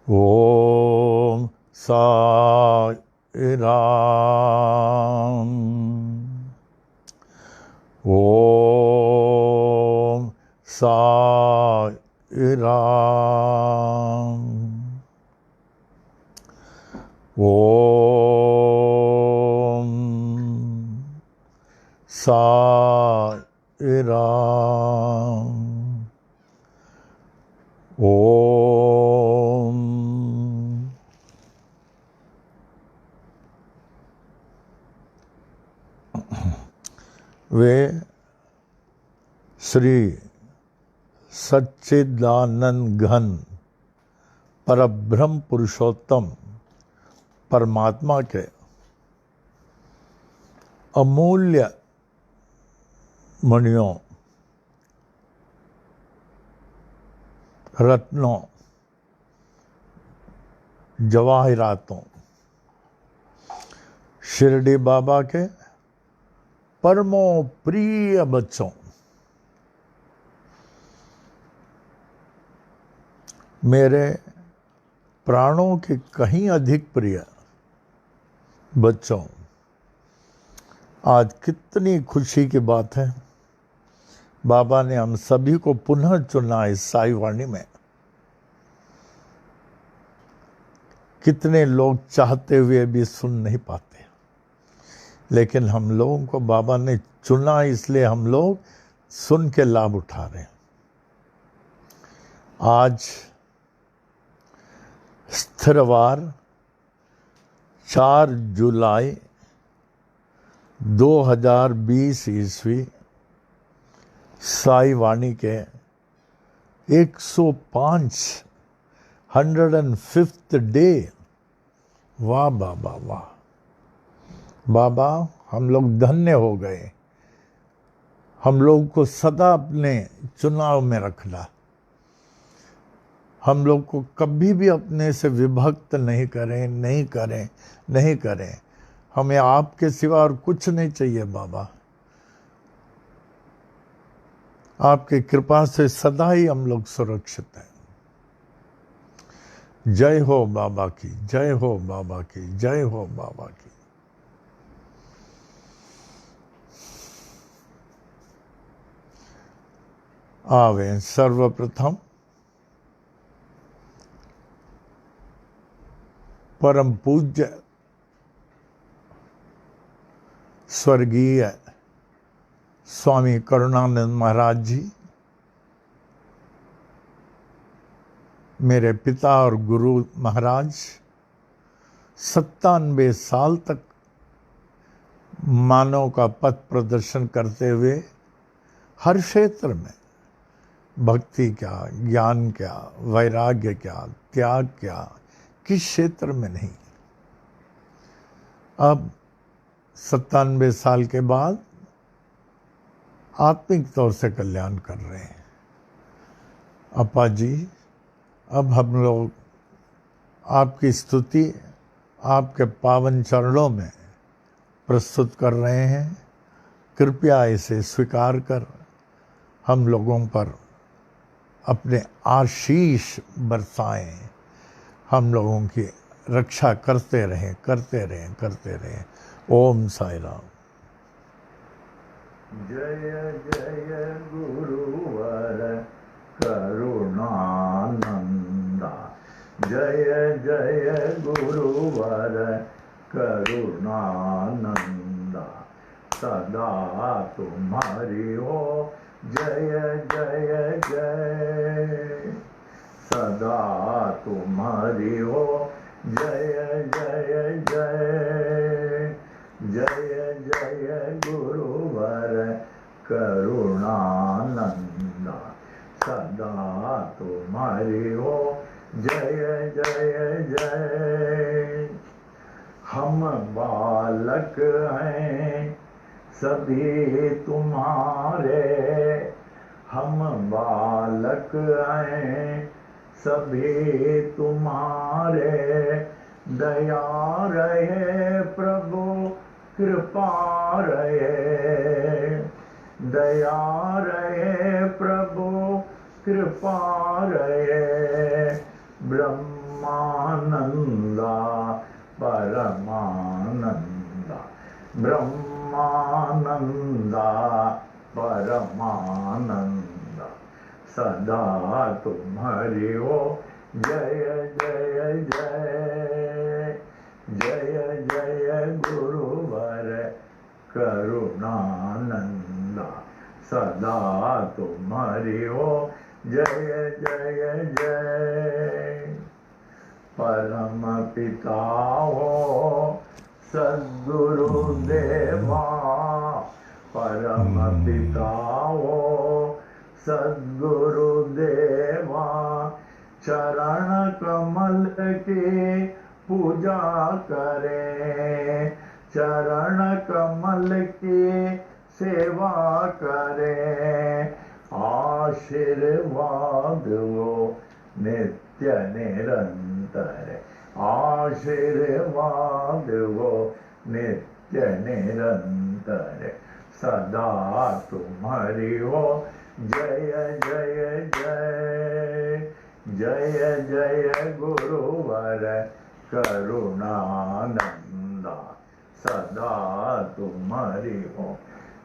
ओम साई राम। ओम साई राम। ओम साई राम। ओम वे श्री सच्चिदानंद घन परब्रह्म पुरुषोत्तम परमात्मा के अमूल्य मणियों, रत्नों, जवाहिरातों, शिरडी बाबा के परमो प्रिय बच्चों, मेरे प्राणों के कहीं अधिक प्रिय बच्चों, आज कितनी खुशी की बात है। बाबा ने हम सभी को पुनः चुना इस साई वाणी में। कितने लोग चाहते हुए भी सुन नहीं पाते, लेकिन हम लोगों को बाबा ने चुना, इसलिए हम लोग सुन के लाभ उठा रहे हैं। आज स्थिरवार 4 जुलाई 2020 ईस्वी साई वाणी के 105th डे। वाह बाबा वाह बाबा, हम लोग धन्य हो गए। हम लोग को सदा अपने चुनाव में रखना। हम लोग को कभी भी अपने से विभक्त नहीं करें। हमें आपके सिवा और कुछ नहीं चाहिए बाबा। आपकी कृपा से सदा ही हम लोग सुरक्षित हैं। जय हो बाबा की, जय हो बाबा की, जय हो बाबा की। आवे सर्वप्रथम परम पूज्य स्वर्गीय स्वामी करुणानंद महाराज जी, मेरे पिता और गुरु महाराज, 97 साल तक मानव का पथ प्रदर्शन करते हुए हर क्षेत्र में भक्ति क्या, ज्ञान क्या, वैराग्य क्या, त्याग क्या, किस क्षेत्र में नहीं। अब 97 साल के बाद आत्मिक तौर से कल्याण कर रहे हैं। अपा जी, अब हम लोग आपकी स्तुति आपके पावन चरणों में प्रस्तुत कर रहे हैं। कृपया इसे स्वीकार कर हम लोगों पर अपने आशीष बरसाएं। हम लोगों की रक्षा करते रहें। ओम साई राम। जय जय गुरुवर करुणानंदा, जय जय गुरुवर करुणानंदा, सदा तुम्हारी हो जय जय जय, सदा तुम्हारी हो जय जय जय, जय जय गुरुवर करुणानंदा, सदा तुम्हारी हो जय जय जय। हम बालक हैं सभी तुम्हारे, हम बालक हैं सभी तुम्हारे, दया रहे प्रभु कृपा रहे, दया रहे प्रभु कृपा रहे। ब्रह्मा सदा तुम्हारी हो जय जय जय जय जय गुरुवर करुणानंदा सदा तुम्हारी हो जय जय जय परम पिता हो सद्गुरुदेवा परम पिता हो सद्गुरुदेवा चरण कमल की पूजा करें चरण कमल की सेवा करें आशीर्वाद वो नित्य निरंतर आशीर्वाद वो नित्य निरंतर सदा तुम्हारी हो जय जय जय जय जय गुरुवर करुणानंदा सदा तुम्हारी हो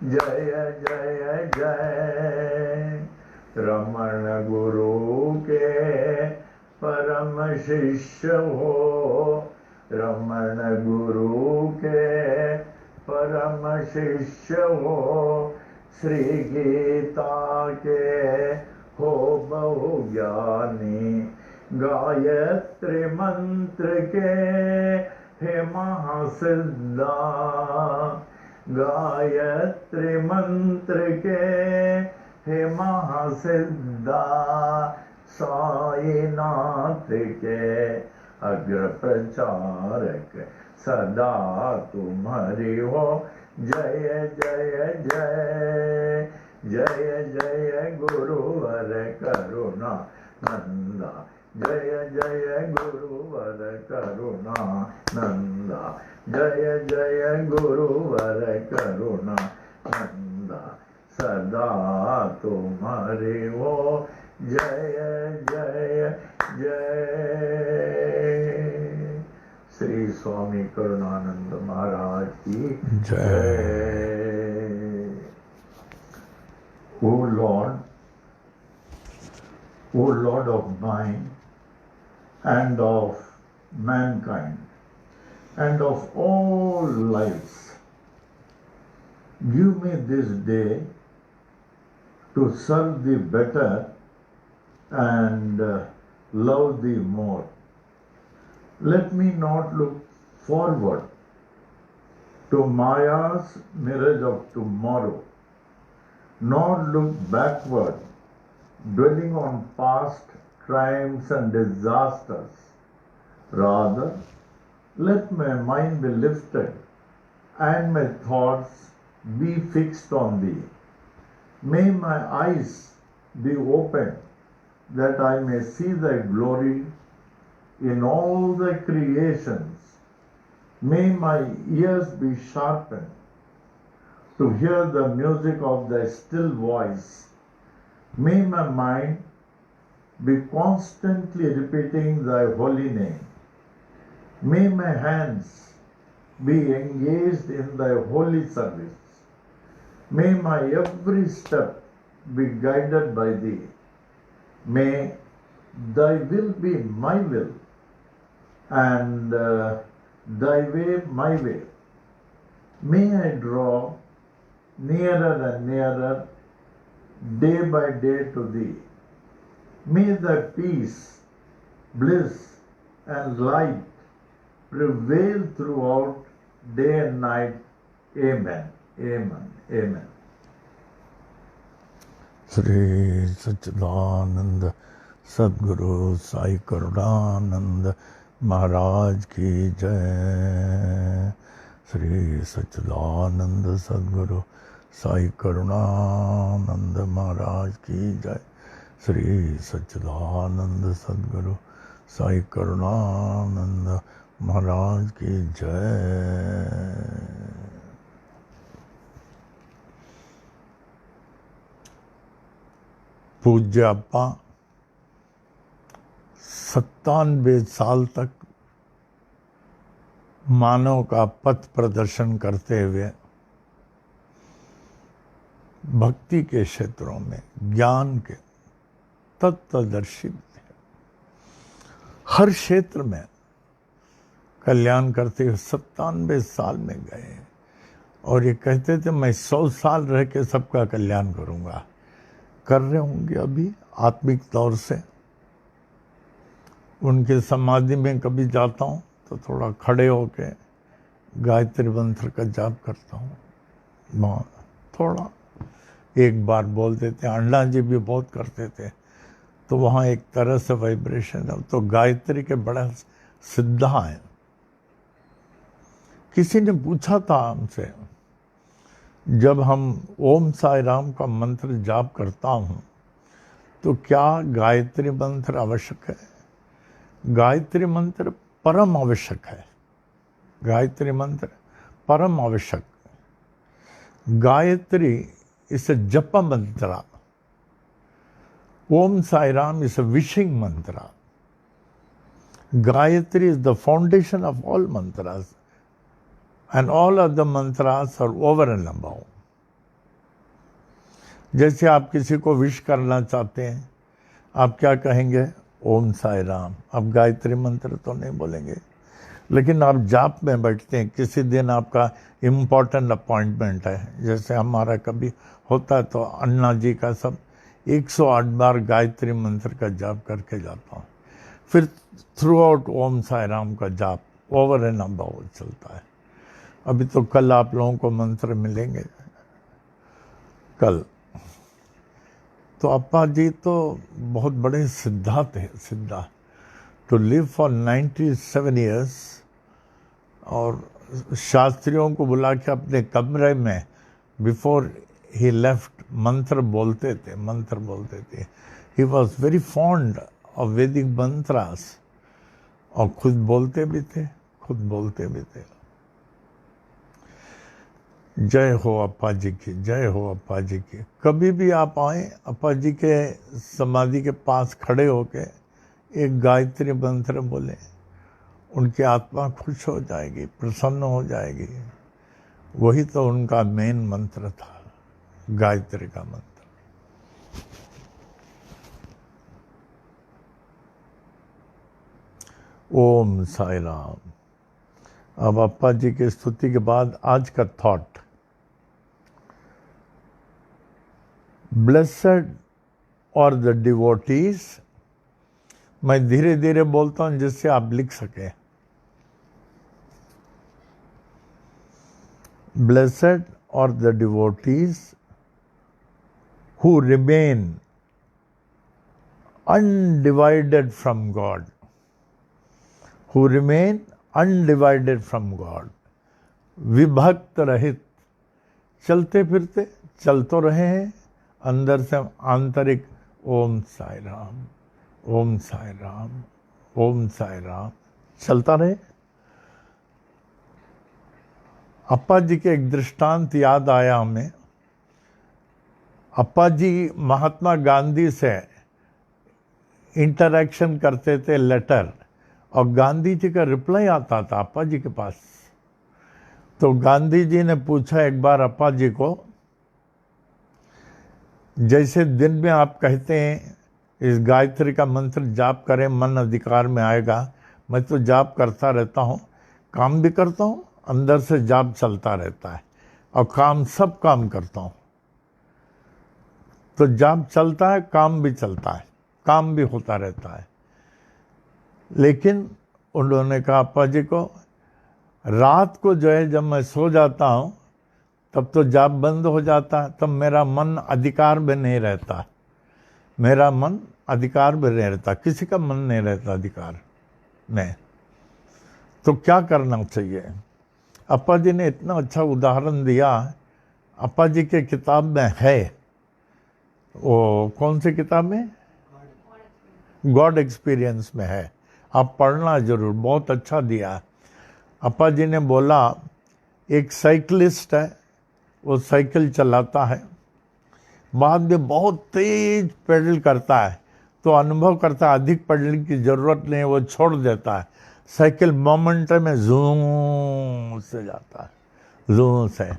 जय जय जय रमण गुरु के परम शिष्य हो रमण गुरु के परम शिष्य हो श्री गीता के हो बहु ज्ञानी गायत्री मंत्र के हे महासिद्धा गायत्री मंत्र के हे महासिद्धा साईनाथ के अग्र प्रचारक सदा तुम्हारी हो जय जय जय जय जय गुरुवर करुणा नंदा जय जय गुरुवर करुणा नंदा जय जय गुरुवर करुणा नंदा सदा तुम्हारी हो जय जय जय श्री स्वामी करुणानंद महाराज की जय O Lord of mine and of mankind and of all lives, give me this day to serve thee better and love thee more. Let me not look forward to Maya's mirage of tomorrow, nor look backward, dwelling on past triumphs and disasters. Rather, let my mind be lifted and my thoughts be fixed on thee. May my eyes be opened that I may see thy glory in all thy creations. May my ears be sharpened to hear the music of thy still voice. May my mind be constantly repeating thy holy name. May my hands be engaged in thy holy service. May my every step be guided by thee. May thy will be my will and thy way my way. May I draw nearer and nearer day by day to thee. May thy peace, bliss and light prevail throughout day and night. Amen. Amen. Amen. Shri सच्चिदानंद सद्गुरु साई करुणानंद महाराज की जय। श्री सच्चिदानंद सद्गुरु साई करुणानंद महाराज की जय। श्री सच्चिदानंद सद्गुरु साई करुणानंद महाराज की जय। पूज्य अप्पा 97 साल तक मानव का पथ प्रदर्शन करते हुए भक्ति के क्षेत्रों में, ज्ञान के, तत्वदर्शी थे, हर क्षेत्र में कल्याण करते हुए 97 साल में गए और ये कहते थे मैं 100 साल रह के सबका कल्याण करूंगा। कर रहे होंगे अभी आत्मिक तौर से। उनके समाधि में कभी जाता हूँ तो थोड़ा खड़े होके गायत्री मंत्र का जाप करता हूँ। वहाँ थोड़ा एक बार बोलते थे, अण्णा जी भी बहुत करते थे, तो वहाँ एक तरह से वाइब्रेशन है। तो गायत्री के बड़ा सिद्धा है। किसी ने पूछा था हमसे, जब हम ओम साई राम का मंत्र जाप करता हूँ तो क्या गायत्री मंत्र आवश्यक है? गायत्री मंत्र परम आवश्यक है। गायत्री मंत्र परम आवश्यक। Gayatri is jap mantra, Om Sai Ram is a wishing mantra, Gayatri is the foundation of all mantras and all other mantras are over and above. जैसे आप किसी को विश करना चाहते हैं, आप क्या कहेंगे? ओम साई राम। आप गायत्री मंत्र तो नहीं बोलेंगे, लेकिन आप जाप में बैठते हैं। किसी दिन आपका इम्पोर्टेंट अपॉइंटमेंट है, जैसे हमारा कभी होता है, तो अन्ना जी का सब 108 बार गायत्री मंत्र का जाप करके जाता हूँ। फिर थ्रू आउट ओम साई राम का जाप ओवर एंड अबाउट चलता है। अभी तो कल आप लोगों को मंत्र मिलेंगे, कल। तो अप्पा जी तो बहुत बड़े सिद्धा थे, सिद्धा। टू लिव फॉर 97 ईयर्स और शास्त्रियों को बुला के अपने कमरे में बिफोर ही लेफ्ट मंत्र बोलते थे, मंत्र बोलते थे। He was very fond of वैदिक मंत्रास और खुद बोलते भी थे, खुद बोलते भी थे। जय हो अप्पा जी की, जय हो अप्पा जी की। कभी भी आप आए, अप्पा जी के समाधि के पास खड़े होके एक गायत्री मंत्र बोले, उनकी आत्मा खुश हो जाएगी, प्रसन्न हो जाएगी। वही तो उनका मेन मंत्र था, गायत्री का मंत्र। ओम साई राम। अब अप्पा जी की स्तुति के बाद आज का थॉट, ब्लेसेड और द डिवोटीज। मैं धीरे धीरे बोलता हूं जिससे आप लिख सकें। ब्लेसेड और the devotees who remain undivided from God, who remain undivided from God, विभक्त रहित, चलते फिरते चल तो रहे हैं, अंदर से आंतरिक ओम साई राम, ओम साई राम, ओम साई राम चलता रहे। अप्पा जी के एक दृष्टांत याद आया हमें। अप्पा जी महात्मा गांधी से इंटरैक्शन करते थे, लेटर, और गांधी जी का रिप्लाई आता था अप्पा जी के पास। तो गांधी जी ने पूछा एक बार अप्पा जी को, जैसे दिन में आप कहते हैं इस गायत्री का मंत्र जाप करें मन अधिकार में आएगा, मैं तो जाप करता रहता हूँ, काम भी करता हूँ, अंदर से जाप चलता रहता है, और काम सब काम करता हूँ। तो जाप चलता है, काम भी चलता है, काम भी होता रहता है। लेकिन उन्होंने कहा अप्पा जी को, रात को जो है जब मैं सो जाता हूँ तब तो जाप बंद हो जाता है, तब मेरा मन अधिकार में नहीं रहता, मेरा मन अधिकार में नहीं रहता, किसी का मन नहीं रहता अधिकार में। तो क्या करना चाहिए? अप्पा जी ने इतना अच्छा उदाहरण दिया। अप्पा जी के किताब में है, वो कौन सी किताब में? गॉड एक्सपीरियंस में है, आप पढ़ना जरूर, बहुत अच्छा दिया। अप्पा जी ने बोला, एक साइकिलिस्ट है, वो साइकिल चलाता है, बाद में बहुत तेज पेडल करता है, तो अनुभव करता है अधिक पेडलिंग की ज़रूरत नहीं, वो छोड़ देता है, साइकिल मोमेंटम में जूम से जाता है, जूम से,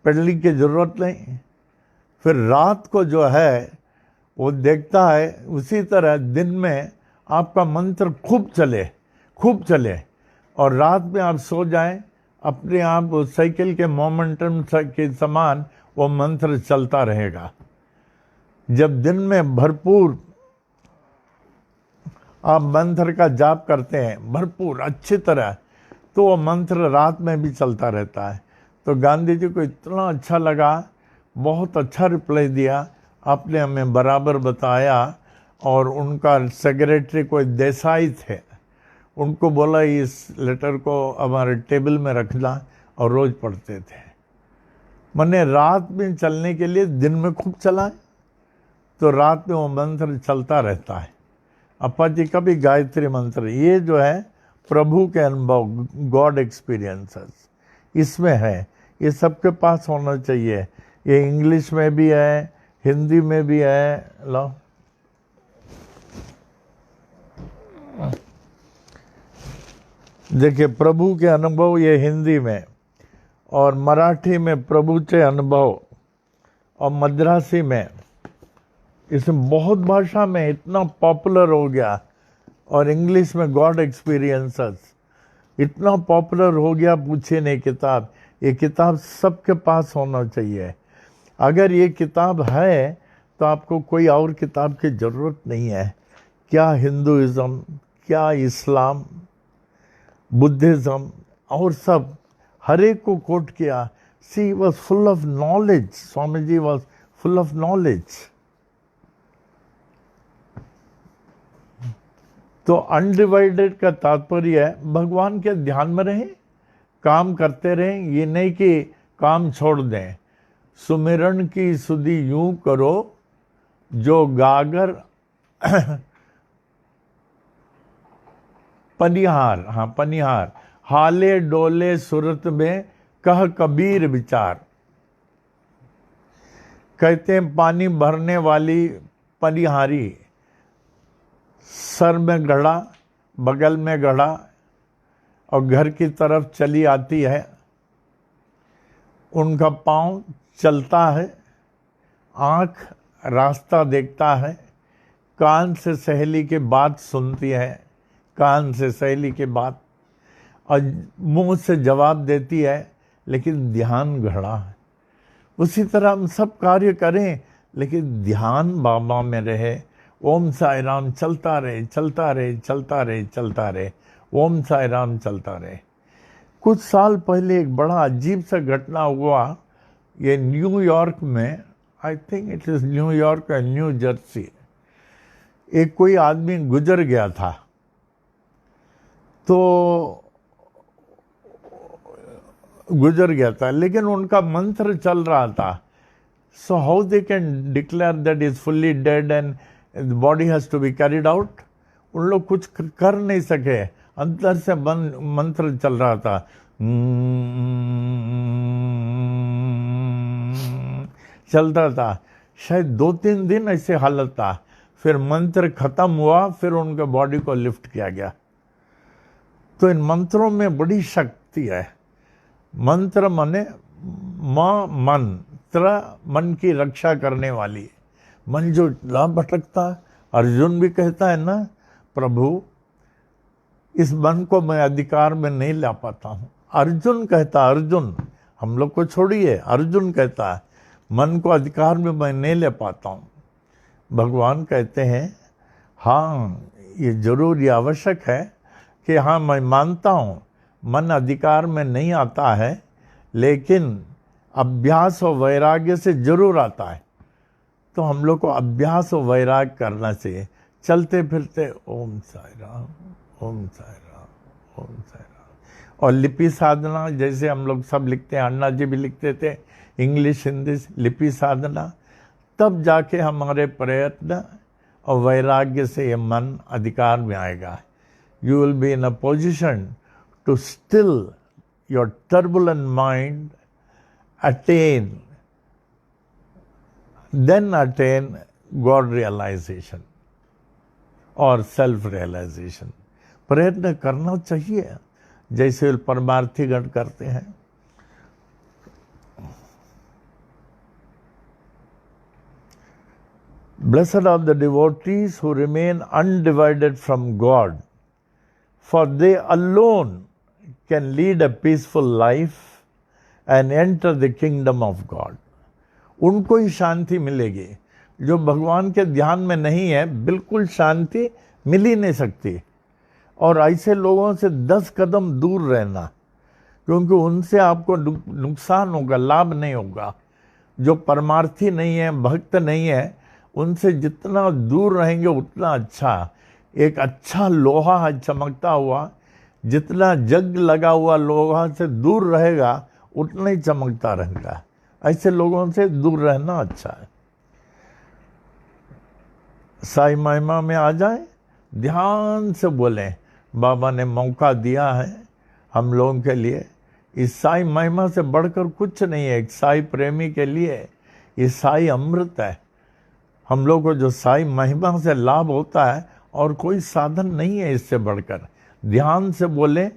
पेडलिंग की ज़रूरत नहीं। फिर रात को जो है वो देखता है उसी तरह दिन में आपका मंत्र खूब चले और रात में आप सो जाएं, अपने आप उस साइकिल के मोमेंटम के समान वो मंत्र चलता रहेगा। जब दिन में भरपूर आप मंत्र का जाप करते हैं भरपूर अच्छी तरह, तो वो मंत्र रात में भी चलता रहता है। तो गांधी जी को इतना अच्छा लगा, बहुत अच्छा रिप्लाई दिया, आपने हमें बराबर बताया। और उनका सेक्रेटरी कोई देसाई थे, उनको बोला इस लेटर को हमारे टेबल में रखना, और रोज पढ़ते थे। मैंने रात में चलने के लिए दिन में खूब चलाए, तो रात में वो मंत्र चलता रहता है। अप्पा जी का भी गायत्री मंत्र, ये जो है प्रभु के अनुभव, गॉड एक्सपीरियंसेस इसमें है, ये सबके पास होना चाहिए। ये इंग्लिश में भी है, हिंदी में भी है। लो देखिए, प्रभु के अनुभव ये हिंदी में, और मराठी में प्रभुचे अनुभव, और मद्रासी में, इसमें बहुत भाषा में इतना पॉपुलर हो गया। और इंग्लिश में गॉड एक्सपीरियंसेस इतना पॉपुलर हो गया, पूछे नहीं किताब। ये किताब सबके पास होना चाहिए। अगर ये किताब है तो आपको कोई और किताब की ज़रूरत नहीं है। क्या हिंदुइज़्म, क्या इस्लाम, बुद्धिज़्म और सब, हर एक को कोट किया। She was full of knowledge, Swami ji was full of knowledge. तो अनडिवाइडेड का तात्पर्य है भगवान के ध्यान में रहें, काम करते रहें, ये नहीं कि काम छोड़ दें। सुमिरन की सुधि यूं करो जो गागर पनिहार हाले डोले सुरत में कह कबीर विचार। कहते हैं पानी भरने वाली पनिहारी, सर में गड़ा, बगल में गड़ा, और घर की तरफ चली आती है। उनका पाँव चलता है, आँख रास्ता देखता है, कान से सहेली की बात सुनती है, कान से सहेली की बात, और मुंह से जवाब देती है, लेकिन ध्यान घड़ा है। उसी तरह हम सब कार्य करें, लेकिन ध्यान बाबा में रहे। ओम साई राम चलता रहे, चलता रहे, चलता रहे, चलता रहे, ओम साई राम चलता रहे। कुछ साल पहले एक बड़ा अजीब सा घटना हुआ। ये न्यूयॉर्क में, I think it is New York या न्यू जर्सी, एक कोई आदमी गुजर गया था। लेकिन उनका मंत्र चल रहा था। So how they can declare that is fully dead and the body has to be carried out. उन लोग कुछ कर नहीं सके, अंदर से मंत्र चल रहा था, चलता था। शायद 2-3 दिन ऐसे हालत था। फिर मंत्र खत्म हुआ, फिर उनके बॉडी को लिफ्ट किया गया। तो इन मंत्रों में बड़ी शक्ति है। मंत्र माने मंत्र, मन की रक्षा करने वाली। मन जो लाभ भटकता, अर्जुन भी कहता है ना, प्रभु इस मन को मैं अधिकार में नहीं ला पाता हूँ। अर्जुन कहता, अर्जुन, हम लोग को छोड़िए, अर्जुन कहता है मन को अधिकार में मैं नहीं ले पाता हूँ। भगवान कहते हैं हाँ, ये जरूर, ये आवश्यक है कि हाँ, मैं मानता हूँ मन अधिकार में नहीं आता है, लेकिन अभ्यास और वैराग्य से जरूर आता है। तो हम लोग को अभ्यास और वैराग्य करना चाहिए। चलते फिरते ओम साई राम, ओम साई राम, ओम साई राम। और लिपि साधना, जैसे हम लोग सब लिखते हैं, अन्ना जी भी लिखते थे, इंग्लिश हिंदी लिपि साधना, तब जाके हमारे प्रयत्न और वैराग्य से ये मन अधिकार में आएगा। You will be in a position to still your turbulent mind, then attain God realization और self realization। प्रयत्न करना चाहिए, जैसे परमार्थी गण करते हैं। Blessed are the devotees who remain undivided from God, for they alone can lead a peaceful life and enter the kingdom of God. उनको ही शांति मिलेगी। जो भगवान के ध्यान में नहीं है, बिल्कुल शांति मिल ही नहीं सकती। और ऐसे लोगों से 10 कदम दूर रहना, क्योंकि उनसे आपको नुकसान होगा, लाभ नहीं होगा। जो परमार्थी नहीं है, भक्त नहीं है, उनसे जितना दूर रहेंगे उतना अच्छा। एक अच्छा लोहा है चमकता हुआ, जितना जग लगा हुआ लोहा से दूर रहेगा उतना ही चमकता रहेगा। ऐसे लोगों से दूर रहना अच्छा है। साई महिमा में आ जाए, ध्यान से बोलें, बाबा ने मौका दिया है हम लोगों के लिए। इस साई महिमा से बढ़कर कुछ नहीं है। एक साई प्रेमी के लिए ये साई अमृत है। हम लोग को जो साई महिमा से लाभ होता है और कोई साधन नहीं है इससे बढ़कर। ध्यान से बोलें,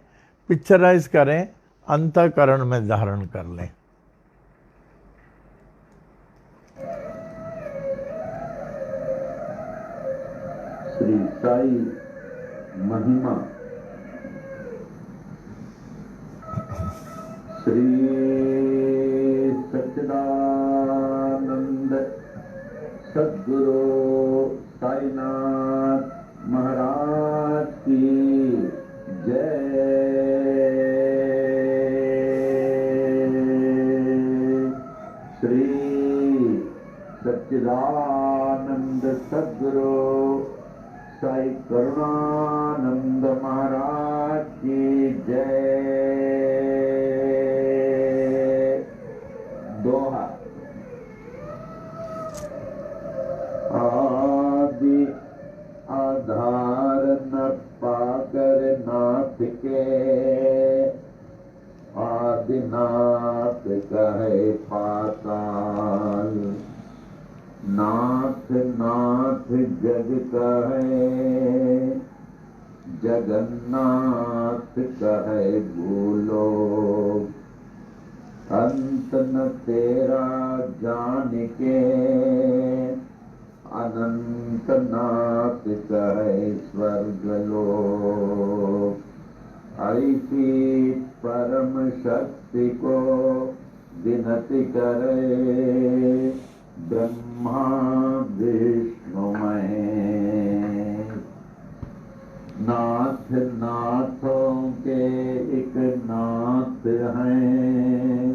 पिक्चराइज करें, अंतःकरण में धारण कर लें। श्री साई महिमा। श्री सच्चिदानंद सद्गुरु साईनाथ महाराज की जय। श्री सच्चिदानंद सद्गुरु साई करुणानंद महाराज की जय। दोहा। आदि आधार न पाकर नाथ के, आदिनाथ कहे पाताल। नाथ नाथ जग कहे, जगन्नाथ कहे भूलो। अंत न तेरा जान के, अनंत नाथ कहे स्वर्ग लोक। ऐसी परम शक्ति को विनती करे, ब्रह्मा विष्णु महेश। नाथ नाथों के एक नाथ हैं,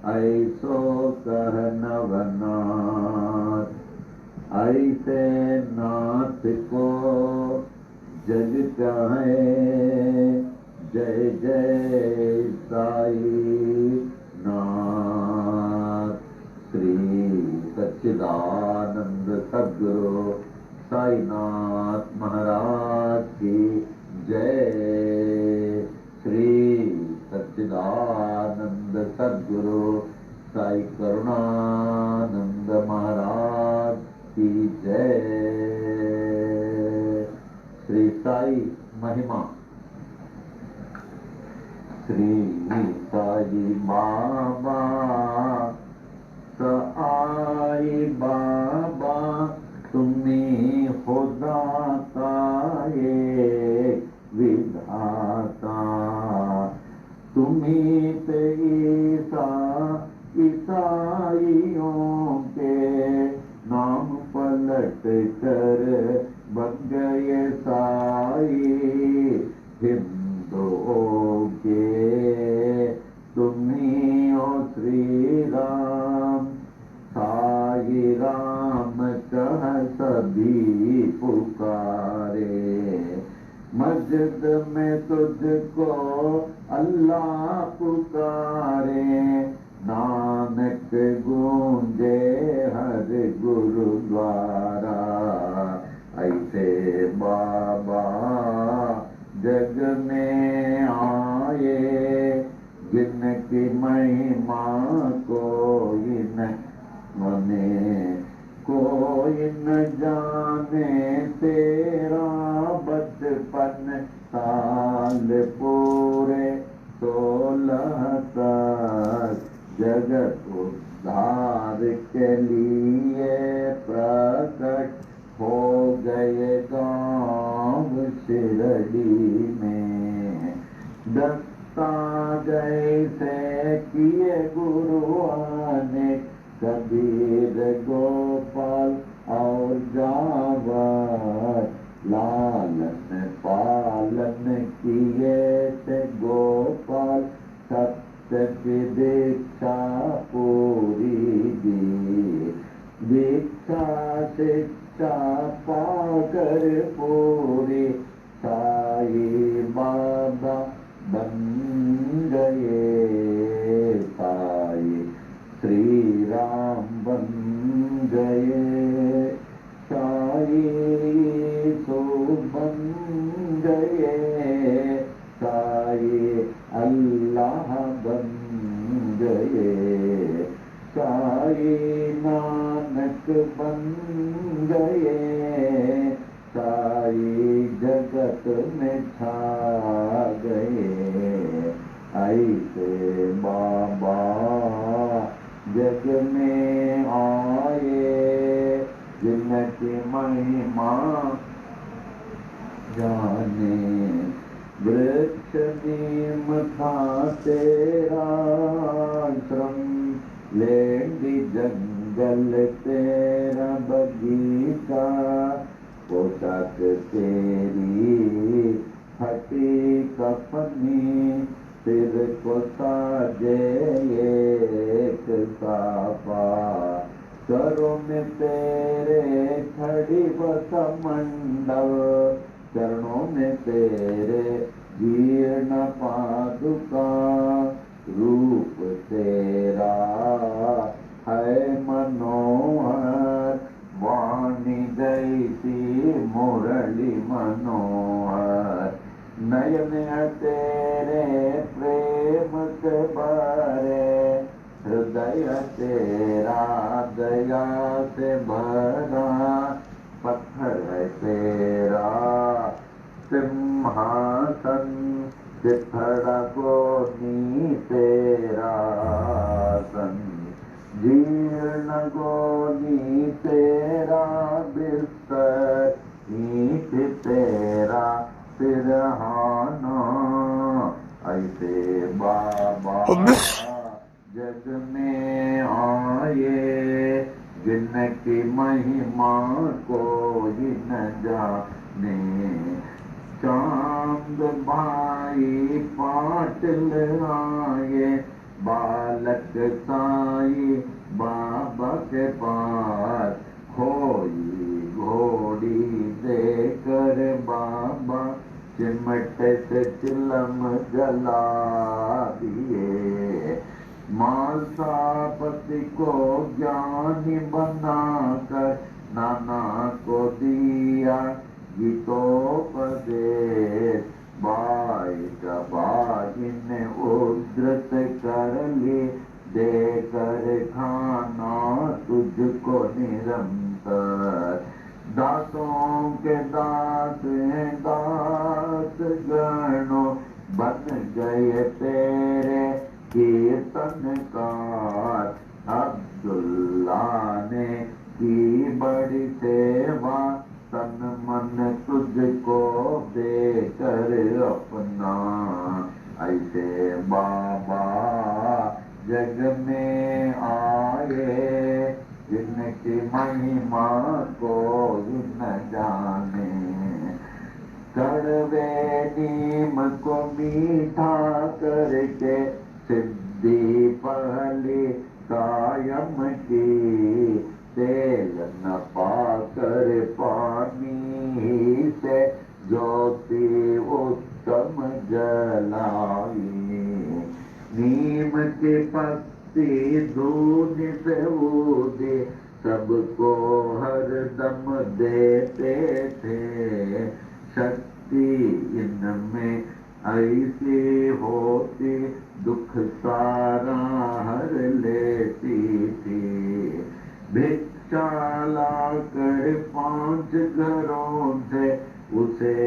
ऐसो कह नवनाथ। ऐसे नाथ को जग कहे, जय जय साई नाथ। श्री सच्चिदानंद सद्गुरु साईनाथ महाराज की जय। श्री सच्चिदानंद सद्गुरु साई करुणानंद महाराज की जय। श्री साई महिमा। श्री साई बाबा साई बाबा, तुम्ही हो दाता एक विधाता। तुम्ही पे ईसाइयों के नाम पलट कर बन गए साई। हिंदुओं के तुम्ही हो श्री राम। साई राम कह सभी पुकारे। मस्जिद में तुझको अल्लाह पुकारे। नानक गूंजे हर गुरुद्वारा। ऐसे बाबा जग में आए, जिनकी महिमा कोई न मने। कोई न जाने तेरा बचपन साल पूरे 16 तक। जगत उद्धार के लिए झोपड़ी में। दस्ता जैसे किए गुरुआ ने कबीर गोपाल और जावर, लालन पालन किए थे गोपाल, सत्य की दीक्षा पूरी दी। दीक्षा शिक्षा पाकर पूरी, साई बाबा बन गए, साई श्री राम बन गए, साई यीशु बन गए, साई अल्लाह बन गए, साई नानक बन गए, साई जगत में छा गए। ऐसे बाबा जग में आए, जिनकी महिमा जाने। वृक्ष नीम था तेरा आश्रम, लेंडी जंगल तेरा बगीचा, पोशाक तेरी फटी कफनी, सिर को साजे एक साफा, सरों में तेरे खड़ी बसमंडल, चरणों में तेरे जीर्ण पादुका, रूप तेरा है मनोहर, वाणी जैसी मुरली मनोहर, नयन तेरे प्रेम से भरे, हृदय तेरा दया से भरा, पत्थर है तेरा सिंहासन, चिथड़ा गोनी तेरा सन, जीर्ण गोनी तेरा बिस्तर, ईंट तेरा सिरहाना। ऐसे बाबा जग में आए, जिनकी महिमा कोई न जाने। चांद भाई पाटिल आए, बालक साई बाबा के पास, खोई घोड़ी देकर बाबा चिमट से चिलम जला दिए। मालसापति को ज्ञानी बनाकर नाना को दिया गीतोपदेश, बाई बाजी ने उद्धृत कर ली, देकर खाना तुझको निरंतर। दासों के दास हैं दास गणो, बन गए तेरे कीर्तनकार। अब्दुल्ला ने की बड़ी सेवा, तन मन तुझको देकर अपना। ऐसे बाबा जग में आए, जिनकी महिमा कोई न जाने। कड़वे नीम को मीठा करके सिद्धि पहली कायम की, तेल न पाकर पानी से ज्योति उत्तम जलाई। नीम के पत्ती दूध से ऊदे, सबको हरदम देते थे। शक्ति इनमें ऐसी होती, दुख सारा हर लेती थी। भिक्षा लाकर 5 घरों से उसे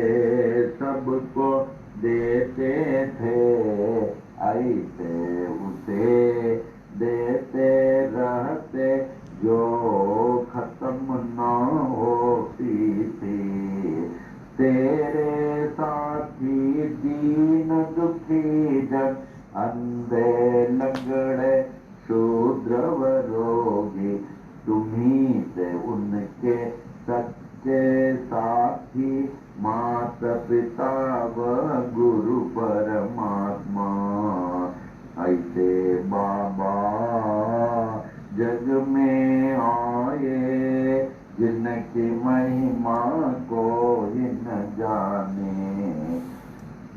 सबको देते थे। ऐसे उसे देते रहते जो खत्म न होती थी। तेरे साथ अंधे लंगड़े शूद्र व रोगी, तुम्ही से उनके सच्चे साथी, माता पिता व गुरु परमात्मा। ऐसे बाबा जग में आए, जिनकी महिमा कोई न जाने।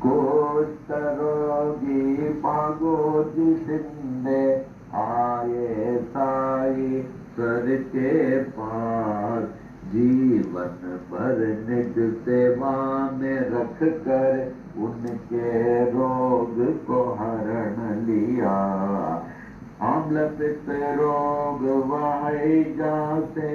कुष्ठ रोगी भागो जिंदे, आए साई सर के पास। जीवन भर निज सेवा में रख कर, उनके रोग को हरण लिया। आम्ल पित्त रोग वह जाते,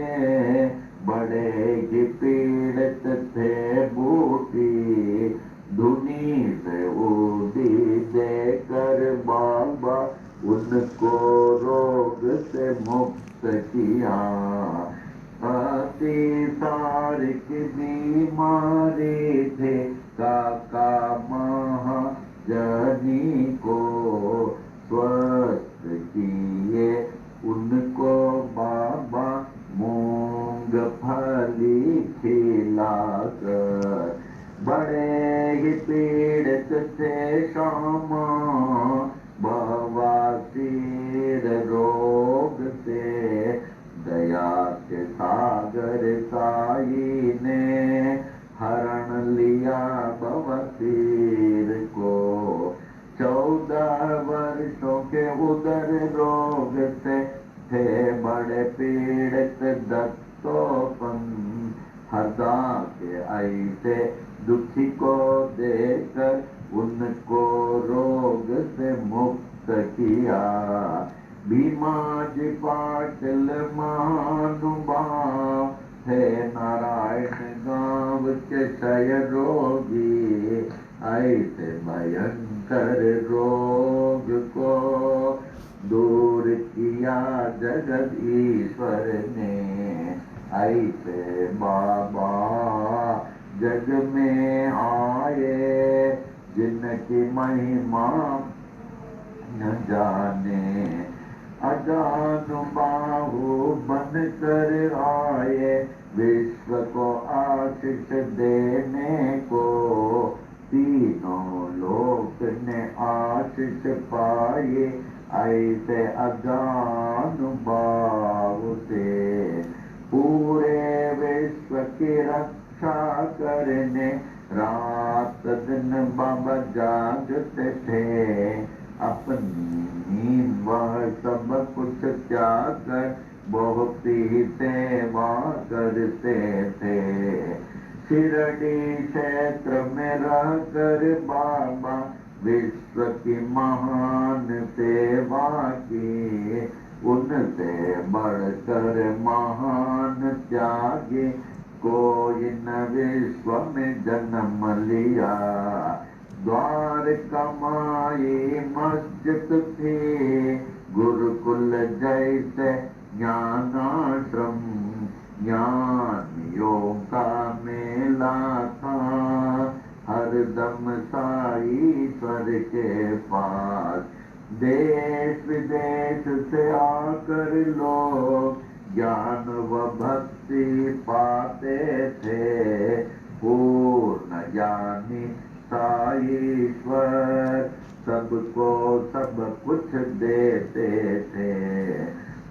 बड़े ही पीड़ित थे बूटी। धुनी से उदी देकर बाबा, उनको रोग से मुक्त किया। अतिसार की बीमारी थे, काका महाजनी को स्वस्थ किए। उनको बाबा मूंगफली खिलाकर, बड़े ही पीड़ित थे श्यामा बवासीर रोग से। दया के सागर साई ने हरण लिया बवासीर को। 14 वर्षों के उदर रोग से थे बड़े पीड़ित दत्तोपन। हरदा के ऐसे दुखी को देकर, उनको रोग से मुक्त किया। भीमाजी पाटिल महानुभाव थे, नारायण गांव के क्षय रोगी। ऐसे भयंकर रोग को दूर किया जगत ईश्वर ने। ऐसे बाबा जग में आए, जिनकी महिमा न जाने। अजानुबाहु बन कर आए, विश्व को आशीष देने को। तीनों लोक ने आशीष पाए, ऐसे अजानुबाहु से। पूरे विश्व की रक्षा करने, रात दिन बाबा जागते थे। अपनी नींद वह सब कुछ त्याग कर, बहुत ही सेवा करते थे। शिरडी क्षेत्र में रह कर बाबा, विश्व की महान सेवा की। उनसे बढ़कर महान त्यागी, कोई न विश्व में जन्म लिया। द्वारका माई मस्जिद थी, गुरुकुल जैसे ज्ञानाश्रम। ज्ञानियों का मेला था, हरदम साईश्वर के पास। देश विदेश से आकर लोग ज्ञान व भक्ति पाते थे। पूर्ण ज्ञानी साईश्वर सबको सब कुछ देते थे।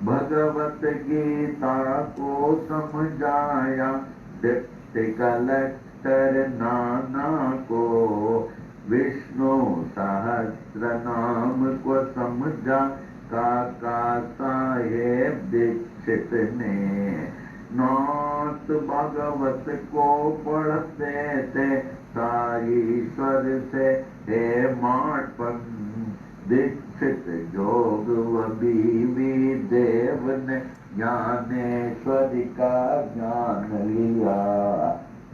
भगवत गीता को समझाया डिप्टी कलेक्टर नाना को। विष्णु सहस्त्र नाम को समझा काका साहेब दीक्षित ने। नाथ भागवत को पढ़ते थे साईश्वर से हे माटपन। दीक्षित जोग व बीवी देव ने ज्ञानेश्वरी का ज्ञान लिया।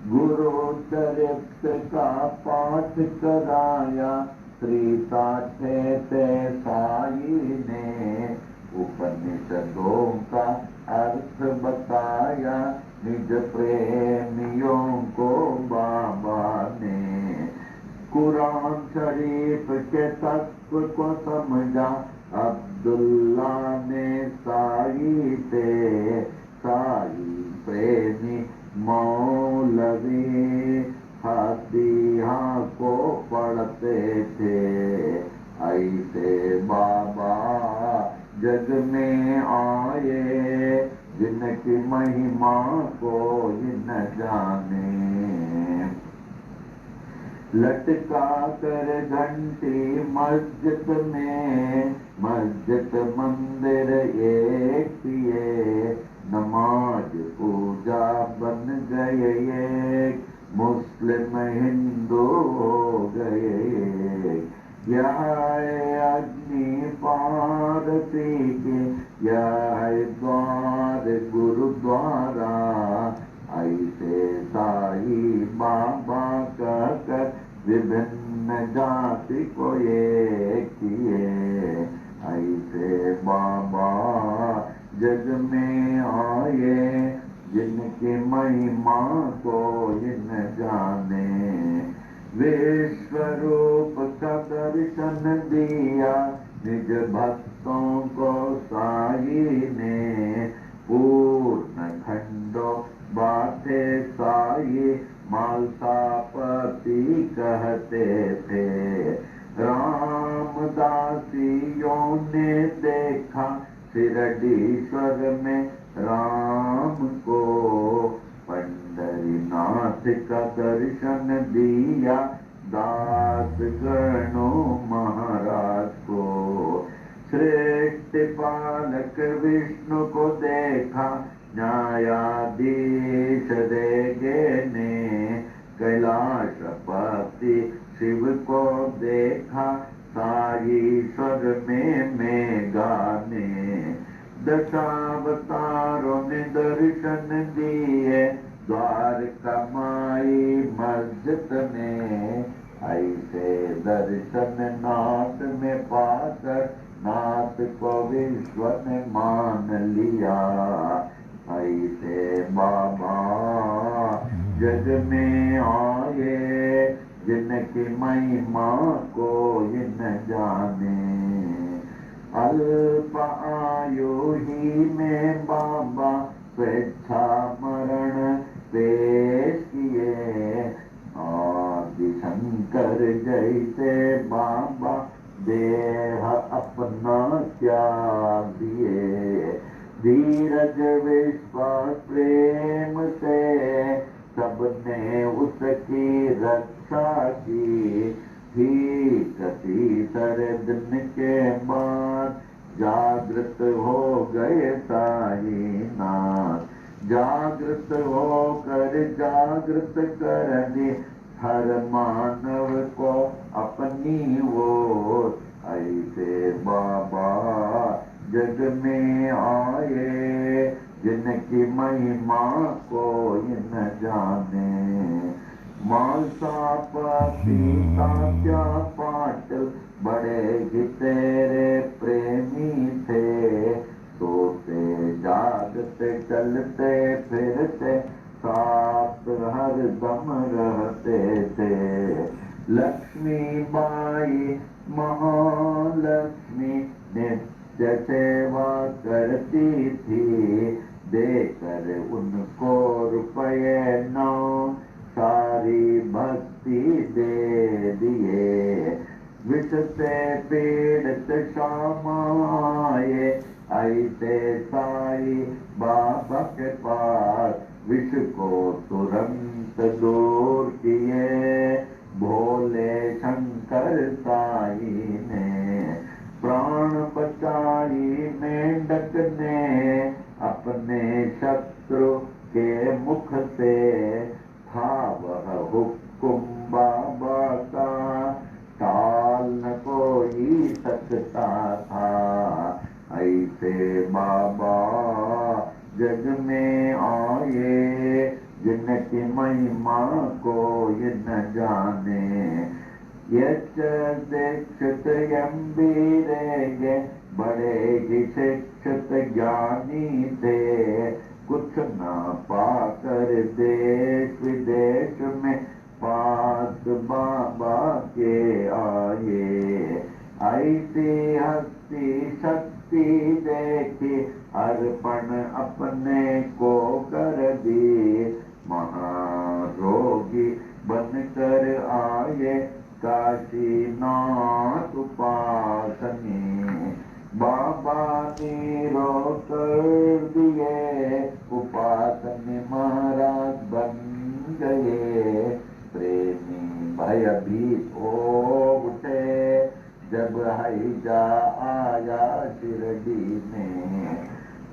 गुरु चरित्र का पाठ कराया श्री साठे से साई ने। उपनिषदों का अर्थ बताया निज प्रेमियों को बाबा ने। कुरान शरीफ के तत्व को समझा अब्दुल्ला ने साई से, साई प्रेमी मौलवी फतिहा को पढ़ते थे। ऐसे बाबा जग में आए जिनकी महिमा को न जाने। लटका कर घंटी मस्जिद में, मस्जिद मंदिर एक पिए, नमाज पूजा बन गए एक, मुस्लिम हिंदू हो गए। यह अग्नि पारसी के, यह द्वार गुरुद्वारा, ऐसे साई बाबा कहकर विभिन्न जाति को एक किए। ऐसे बाबा जग में आए जिनकी महिमा को न जाने। विश्व रूप का दर्शन दिया निज भक्तों को साई ने, पूर्ण खंडो बातें साई मालसापति कहते थे। रामदासियों ने देखा शिरडीश्वर में राम को, पंढरीनाथ का दर्शन दिया दास गणो महाराज को। श्रेष्ठ पालक विष्णु को देखा न्यायाधीश देगे ने, कैलाशपति शिव को देखा साईश्वर में गाने। दशावतारों ने दर्शन दिए द्वारका माई मस्जिद में। ऐसे दर्शन नाथ में पाकर नाथ को विश्व ने मान लिया। ऐसे बाबा जग में आए जिनकी महिमा को न जाने। अल्प आयु ही में बाबा स्वेच्छा मरण पेश किए। आदि शंकर जैसे बाबा देह अपना त्याग दिए। धीरज विश्वास प्रेम से सबने उसकी रक्षा की। ठीक तीसर दिन के बाद जागृत हो गए साईनाथ। जागृत होकर जागृत कर दी हर मानव को अपनी ओर। ऐसे बाबा जग में आए जिनकी महिमा को न जाने। मालसापति तात्या पाटिल बड़े ही तेरे प्रेमी थे। सोते जागते चलते फिरते साथ हर दम रहते थे। लक्ष्मी बाई महालक्ष्मी नित्य सेवा करती थी। देकर उनको रुपये 9 सारी भक्ति दे दिए। विष से पीड़ित शाम आए ऐसे साई बाबा के पास। विष को तुरंत दूर किए भोले शंकर साई ने। प्राण बचाई मेंढक ने अपने शत्रु के मुख से। था वह हुक्म बाबा का टाल न कोई सकता था। ऐसे बाबा जग में आए जिनकी महिमा को ये न जाने। यच दीक्षित यम्बीरेगे बड़े ही शिक्षित ज्ञानी थे। कुछ न पाकर देश विदेश में पास बाबा के आए। ऐसी हस्ती शक्ति देखी अर्पण अपने को कर दी। महारोगी बनकर आए काशीनाथ उपासनी। बाबा नीरो कर दिए उपासनी महाराज बन गए। प्रेमी भयभीत हो उठे जब हैजा आया शिरडी में।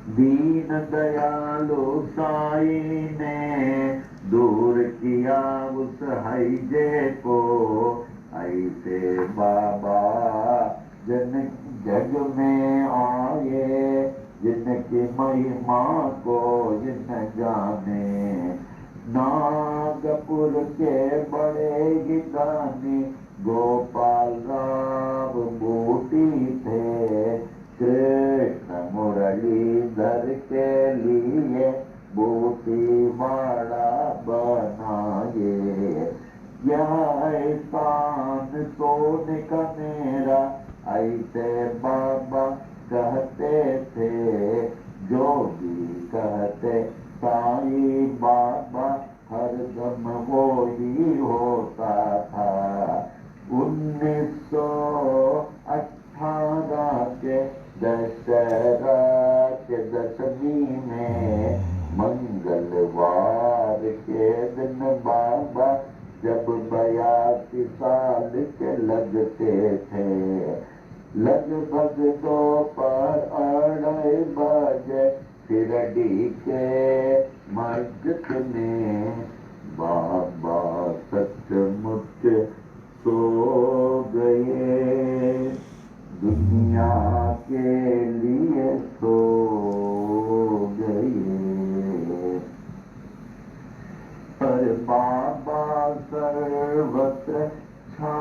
दीन दयालु साई ने दूर किया उस हैजे को। ऐसे बाबा जन जग में आए जिनकी महिमा को जिन जाने। नागपुर के बड़े ज्ञानी गोपाल राव बूटी थे। कृष्ण मुरलीधर के लिए बूटी वाड़ा बनाए। यह एहसान सोने का मेरा ऐसे बाबा कहते थे। जो भी कहते साई बाबा हरदम वो ही होता था। 1918 के दशहरा के दशमी में मंगलवार के दिन बाबा जब 82 साल के लगते थे। लगभग दोपहर 2:30 बजे शिरडी के मस्जिद में बाबा सचमुच सो गए। दुनिया के लिए सो गए। पर बाबा सर्वत्र छा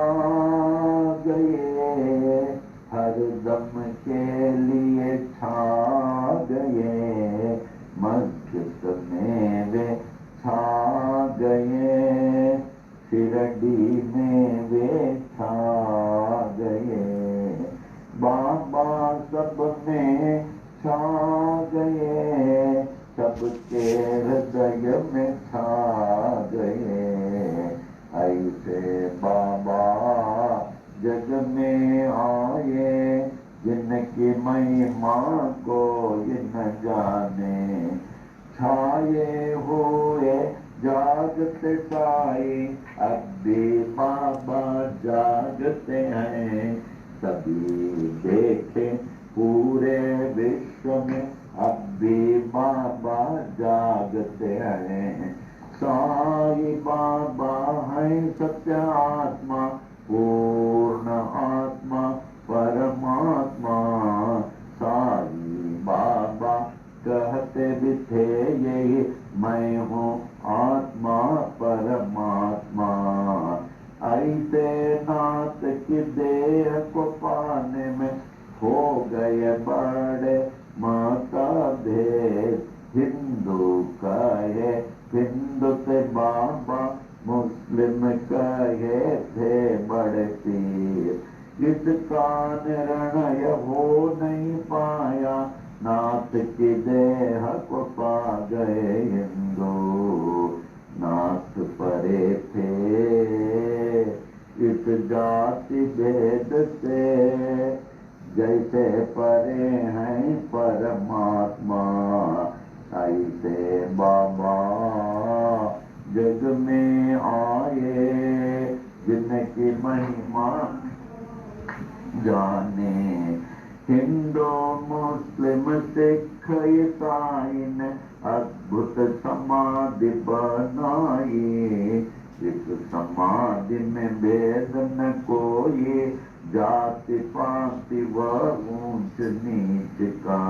गए। हर दम के लिए छा गए। मस्जिद में वे छा गए। शिरडी में वे छा गए। बाबा सब में छा गए। सबके हृदय में छा गए। ऐसे बाबा जग में आए जिनकी महिमा को जिन जाने। छाए हुए जागते साई अब भी बाबा जागते हैं। सभी देखे पूरे विश्व में अब भी बाबा जागते हैं। साई बाबा है सत्य आत्मा पूर्ण आत्मा परमात्मा। साई बाबा कहते भी थे यही मैं हूँ आत्मा परमात्मा। ऐसे नाथ की देह को पाने में हो गए बड़े मतभेद। हिंदू कहे हिंदू थे बाबा मुस्लिम कहे थे बड़े पीर। इसका निर्णय हो नहीं पाया नाथ की देह को पा गए हिंदू। नाथ परे थे इस जाति भेद से जैसे परे हैं परमात्मा। ऐसे बाबा जग में आए जिनकी महिमा जाने। हिंदू मुस्लिम सिख ईसाई ने अद्भुत समाधि बनाई। इस समाधि में भेद न कोई जाति पाति व ऊंच नीच का।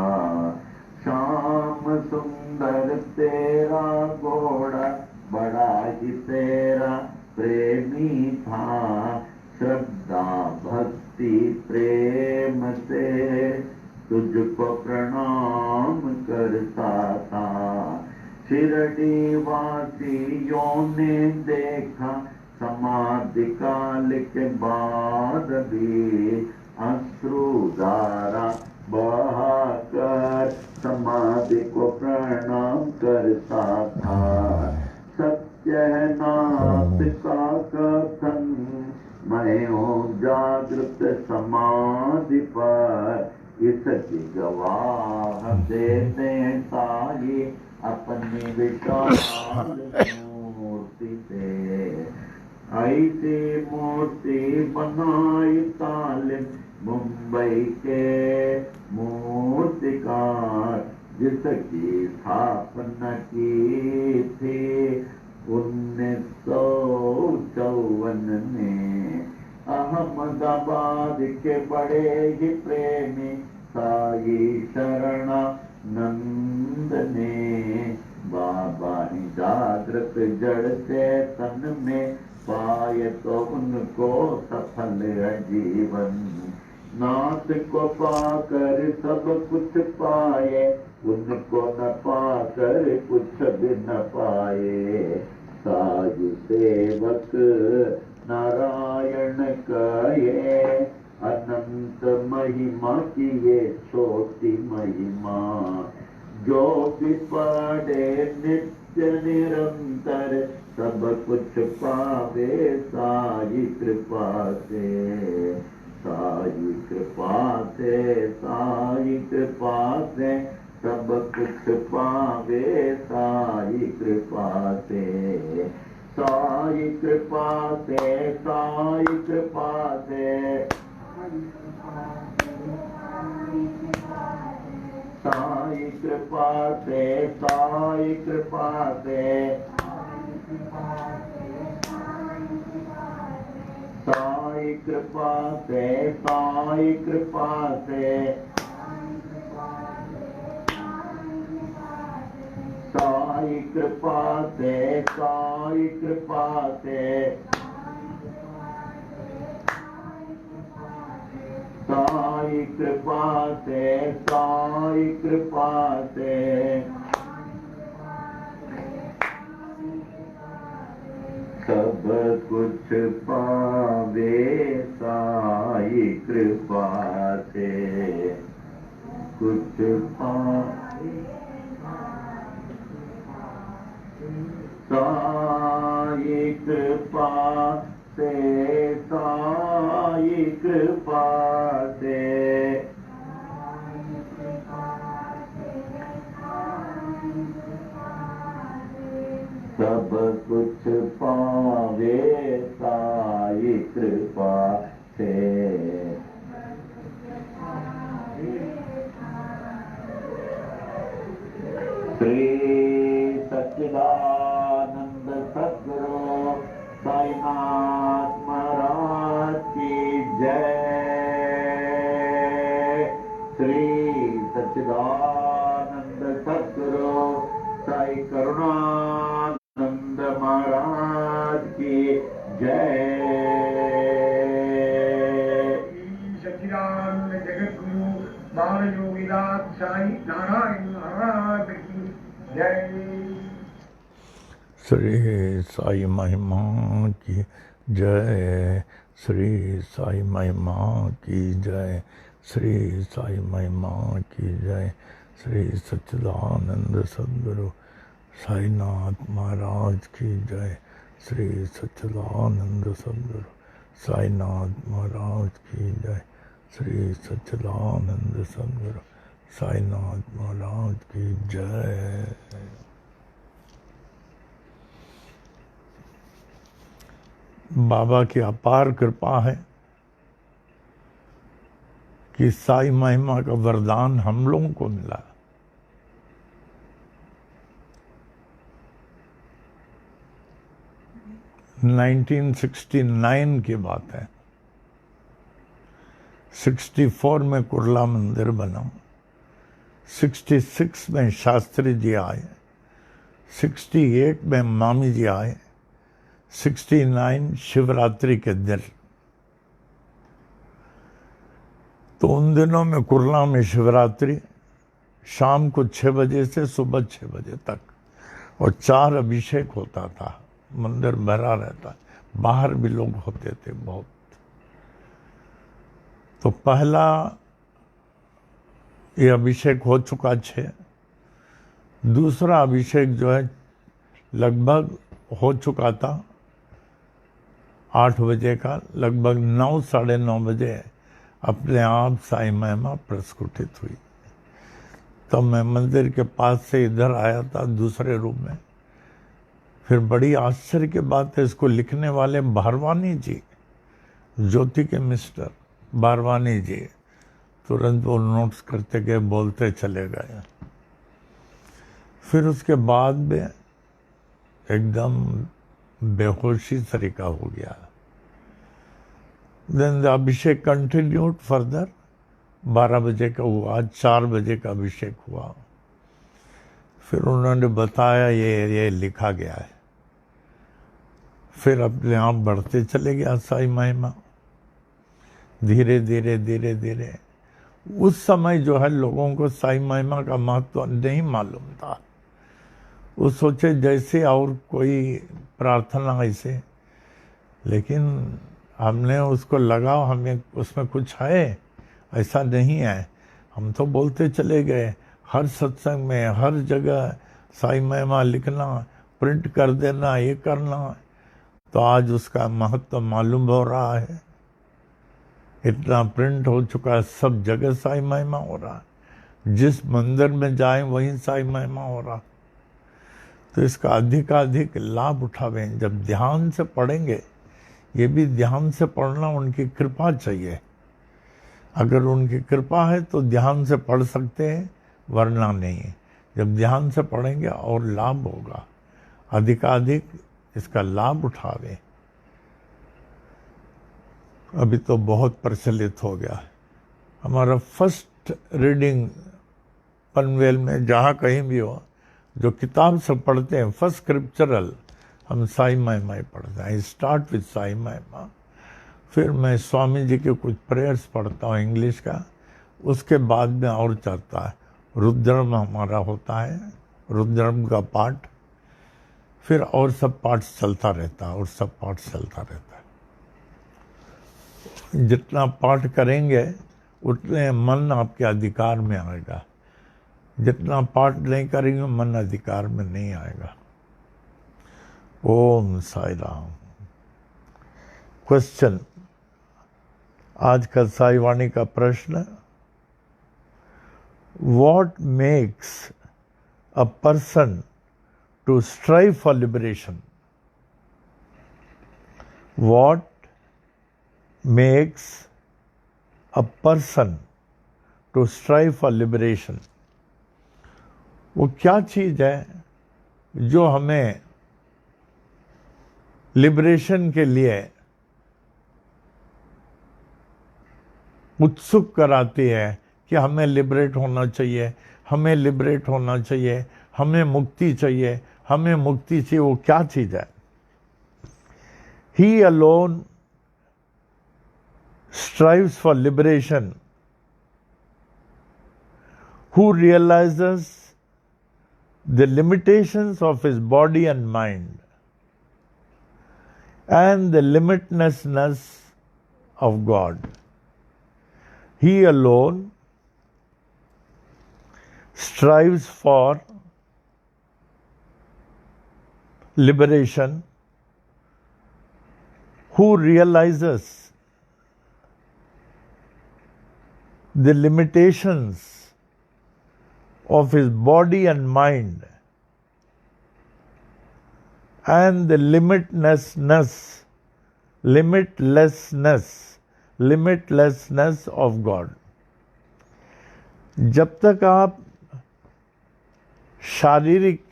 श्याम सुंदर तेरा घोड़ा बड़ा ही तेरा प्रेमी था। श्रद्धा भक्ति प्रेम से तुझको प्रणाम करता था। शिरडी वासियों ने देखा समाधि काल के बाद भी अश्रुधारा बहाकर समाधि को प्रणाम करता था। सत्य है नाथ का कथन, मैं हूँ जागृत समाधि पर, इसकी गवाह देते साई अपनी विशाल मूर्ति से। ऐसी मूर्ति बनाई तालिम मुंबई के मूर्तिकार, जिसकी स्थापना की थी 1954 में। अहमदाबाद के बड़े ही प्रेमी साई शरणानंद ने बाबा जागृत जड़ से तन में पाए तो उनको सफल है जीवन। नाथ को पाकर सब कुछ पाए, उनको न पाकर कुछ भी न पाए। साई सेवक नारायण कहे, अनंत महिमा की ये छोटी महिमा। जो भी पढ़े नित्य निरंतर, सब कुछ पावे साई कृपा से। साई कृपा से, साई कृपा से, सब कुछ पावे साई कृपा से। साई कृपा से, साई कृपा से, साई कृपा से, साई कृपा से, साई कृपा से, साई कृपा से, साई कृपा से, साई कृपा से, साई कृपा से, साई कृपा से। सब कुछ पावे साई कृपा से, कुछ पावे साई कृपा से, साई कृपा से। सब कुछ पावे साई कृपा से। श्री सच्चिदानंद सद्गुरु साईनाथ महाराज की जय। श्री सच्चिदानंद सद्गुरु साई करुणानंद महाराज की जय। सच्चिदानंद जगतगुरु बाल योगीनाथ साई नारायण महाराज की जय। श्री साई महिमा की जय, श्री साई महिमा की जय, श्री साई महिमा की जय। श्री सच्चिदानंद सद्गुरु साईनाथ महाराज की जय। श्री सच्चिदानंद सद्गुरु साईनाथ महाराज की जय। श्री सच्चिदानंद सद्गुरु साईनाथ महाराज की जय। बाबा की अपार कृपा है कि साई महिमा का वरदान हम लोगों को मिला। नाइनटीन 1969 की बात है। 64 में कुर्ला मंदिर बना, 66 में शास्त्री जी आए, 68 में मामी जी आए, 69 शिवरात्रि के दिन। तो उन दिनों में कुर्ला में शिवरात्रि शाम को 6 बजे से सुबह 6 बजे तक, और 4 अभिषेक होता था, मंदिर भरा रहता, बाहर भी लोग होते थे बहुत। तो पहला ये अभिषेक हो चुका 6। दूसरा अभिषेक जो है लगभग हो चुका था 8 बजे का, लगभग 9 साढ़े 9 बजे अपने आप साईं महिमा प्रस्फुटित हुई। तब मैं मंदिर के पास से इधर आया था दूसरे रूम में। फिर बड़ी आश्चर्य की बात है, इसको लिखने वाले बारवानी जी, ज्योति के मिस्टर बारवानी जी, तुरंत वो नोट्स करते गए, बोलते चले गए। फिर उसके बाद में एकदम बेहोशी तरीका हो गया। Then the abhishek continued further. 12 बजे का हुआ, 4 बजे का अभिषेक हुआ। फिर उन्होंने बताया ये लिखा गया है। फिर अपने आप बढ़ते चले गया साईं महिमा, धीरे धीरे धीरे धीरे। उस समय जो है लोगों को साईं महिमा का महत्व नहीं मालूम था। वो सोचे जैसे और कोई प्रार्थना ऐसे, लेकिन हमने उसको लगा हमें उसमें कुछ है, ऐसा नहीं है। हम तो बोलते चले गए, हर सत्संग में हर जगह साईं महिमा लिखना, प्रिंट कर देना, ये करना। तो आज उसका महत्व मालूम हो रहा है। इतना प्रिंट हो चुका है, सब जगह साईं महिमा हो रहा है। जिस मंदिर में जाएं वहीं साईं महिमा हो रहा। तो इसका अधिकाधिक लाभ उठावें। जब ध्यान से पढ़ेंगे, ये भी ध्यान से पढ़ना उनकी कृपा चाहिए। अगर उनकी कृपा है तो ध्यान से पढ़ सकते हैं, वरना नहीं। जब ध्यान से पढ़ेंगे और लाभ होगा, अधिकाधिक इसका लाभ उठावे। अभी तो बहुत प्रचलित हो गया है। हमारा फर्स्ट रीडिंग पनवेल में जहाँ कहीं भी हो, जो किताब से पढ़ते हैं फर्स्ट स्क्रिप्चरल, हम साईं महिमा ही पढ़ते हैं। स्टार्ट विद साईं महिमा। फिर मैं स्वामी जी के कुछ प्रेयर्स पढ़ता हूँ इंग्लिश का, उसके बाद में और चलता है। रुद्रम हमारा होता है, रुद्रम का पाठ, फिर और सब पाठ चलता रहता है, और सब पाठ चलता रहता है। जितना पाठ करेंगे उतने मन आपके अधिकार में आएगा। जितना पाठ नहीं करेंगे मन अधिकार में नहीं आएगा। ओम साई राम। क्वेश्चन, आज का साई वाणी का प्रश्न, what makes a person to strive for liberation? What makes a person to strive for liberation? वो क्या चीज है जो हमें लिबरेशन के लिए उत्सुक कराती है कि हमें लिबरेट होना चाहिए, हमें लिबरेट होना चाहिए, हमें मुक्ति चाहिए, हमें मुक्ति चाहिए? वो क्या चीज है? He alone strives for liberation, who realizes the limitations of his body and mind and the limitlessness of God. He alone strives for liberation, who realizes the limitations of his body and mind and the limitlessness of God. जब तक आप शारीरिक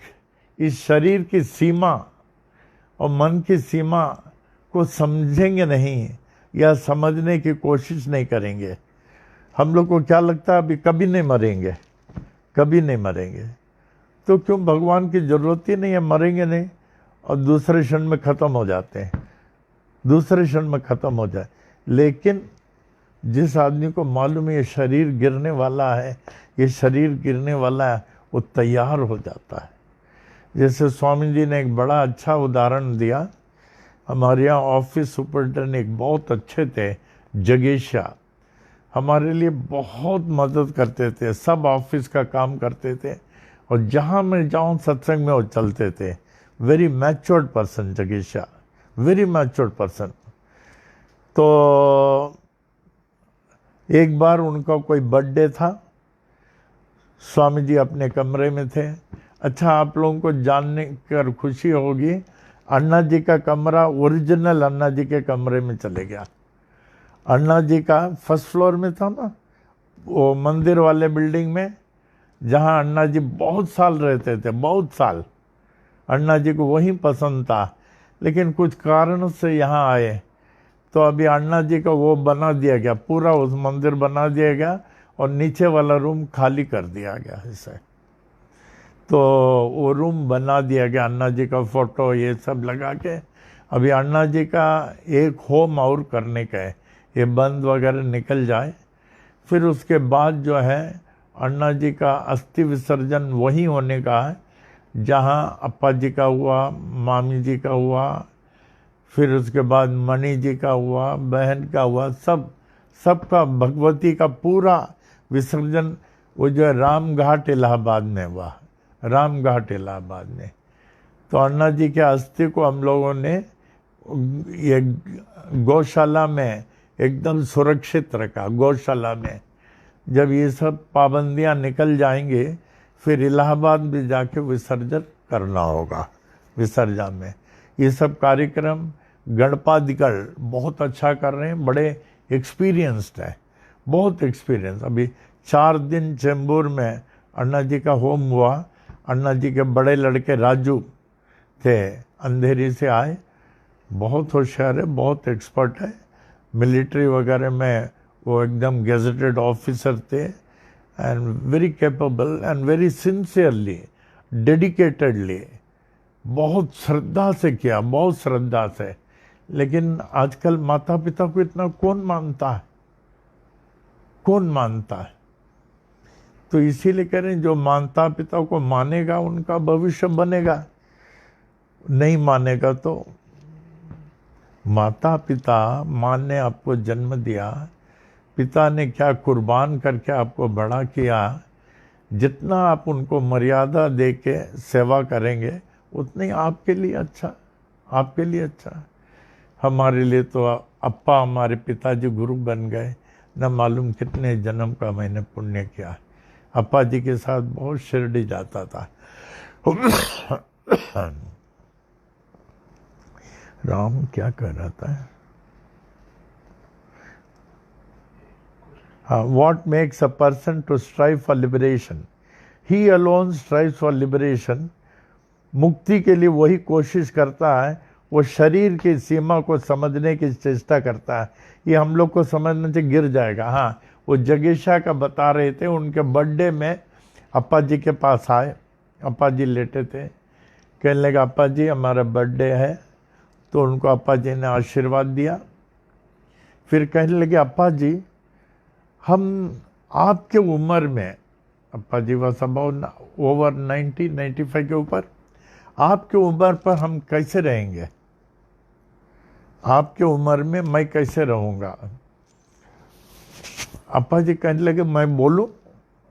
इस शरीर की सीमा और मन की सीमा को समझेंगे नहीं या समझने की कोशिश नहीं करेंगे, हम लोग को क्या लगता है अभी कभी नहीं मरेंगे, कभी नहीं मरेंगे। तो क्यों, भगवान की जरूरत ही नहीं है, मरेंगे नहीं और दूसरे क्षण में खत्म हो जाते हैं, दूसरे क्षण में खत्म हो जाए। लेकिन जिस आदमी को मालूम है ये शरीर गिरने वाला है, ये शरीर गिरने वाला है, वो तैयार हो जाता है। जैसे स्वामी जी ने एक बड़ा अच्छा उदाहरण दिया, हमारे यहाँ ऑफिस सुपरिटेंडेंट एक बहुत अच्छे थे, जगेशा, हमारे लिए बहुत मदद करते थे, सब ऑफिस का काम करते थे और जहाँ मैं जाऊँ सत्संग में वो चलते थे। वेरी मैच्योर्ड पर्सन जगेशा, वेरी मैच्योर्ड पर्सन। तो एक बार उनका कोई बर्थडे था, स्वामी जी अपने कमरे में थे। अच्छा, आप लोगों को जानने कर खुशी होगी, अन्ना जी का कमरा ओरिजिनल अन्ना जी के कमरे में चले गया। अन्ना जी का फर्स्ट फ्लोर में था ना, वो मंदिर वाले बिल्डिंग में, जहाँ अन्ना जी बहुत साल रहते थे, बहुत साल। अन्ना जी को वहीं पसंद था, लेकिन कुछ कारणों से यहाँ आए, तो अभी अन्ना जी का वो बना दिया गया, पूरा उस मंदिर बना दिया गया और नीचे वाला रूम खाली कर दिया गया इसे। तो वो रूम बना दिया गया, अन्ना जी का फोटो ये सब लगा के। अभी अन्ना जी का एक होम और करने का है, ये बंद वगैरह निकल जाए, फिर उसके बाद जो है अन्ना जी का अस्थि विसर्जन वहीं होने का है जहाँ अप्पा जी का हुआ, मामी जी का हुआ, फिर उसके बाद मणि जी का हुआ, बहन का हुआ, सबका भगवती का पूरा विसर्जन वो जो है राम घाट इलाहाबाद में हुआ, राम घाट इलाहाबाद में। तो अन्ना जी के अस्थि को हम लोगों ने ये गौशाला में एकदम सुरक्षित रखा, गौशाला में। जब ये सब पाबंदियां निकल जाएंगे फिर इलाहाबाद भी जाके विसर्जन करना होगा, विसर्जन में। ये सब कार्यक्रम गणपादिकल बहुत अच्छा कर रहे हैं, बड़े एक्सपीरियंस्ड है, बहुत एक्सपीरियंस। अभी 4 दिन चेंबूर में अन्ना जी का होम हुआ। अन्ना जी के बड़े लड़के राजू थे, अंधेरी से आए, बहुत होशियार है, बहुत एक्सपर्ट है, मिलिट्री वगैरह में वो एकदम गेजेटेड ऑफिसर थे, and very capable and very sincerely, dedicatedly, बहुत श्रद्धा से किया, बहुत श्रद्धा से। लेकिन आजकल माता पिता को इतना कौन मानता है, कौन मानता है? तो इसीलिए कह रहे हैं जो माता पिता को मानेगा उनका भविष्य बनेगा, नहीं मानेगा तो। माता पिता, माँ ने आपको जन्म दिया, पिता ने क्या कुर्बान करके आपको बड़ा किया, जितना आप उनको मर्यादा दे के सेवा करेंगे उतना ही आपके लिए अच्छा, आपके लिए अच्छा। हमारे लिए तो अप्पा हमारे पिताजी गुरु बन गए, न मालूम कितने जन्म का मैंने पुण्य किया। अप्पा जी के साथ बहुत शिरडी जाता था। राम क्या कर रहा था? What makes a person to strive for liberation? He alone strives for liberation. मुक्ति के लिए वही कोशिश करता है, वो शरीर की सीमा को समझने की चेष्टा करता है। ये हम लोग को समझने से गिर जाएगा। हाँ, वो जगेशा का बता रहे थे, उनके बर्थडे में अप्पा जी के पास आए, अप्पा जी लेटे थे, कहने लगा अप्पा जी हमारा बर्थडे है। तो उनको अप्पा जी ने आशीर्वाद दिया। फिर कहने लगे अप्पा जी हम आपके उम्र में, Appa ji was about over 95 के ऊपर, आपके उम्र पर हम कैसे रहेंगे, आपके उम्र में मैं कैसे रहूँगा? अप्पा जी कहने लगे मैं बोलूं?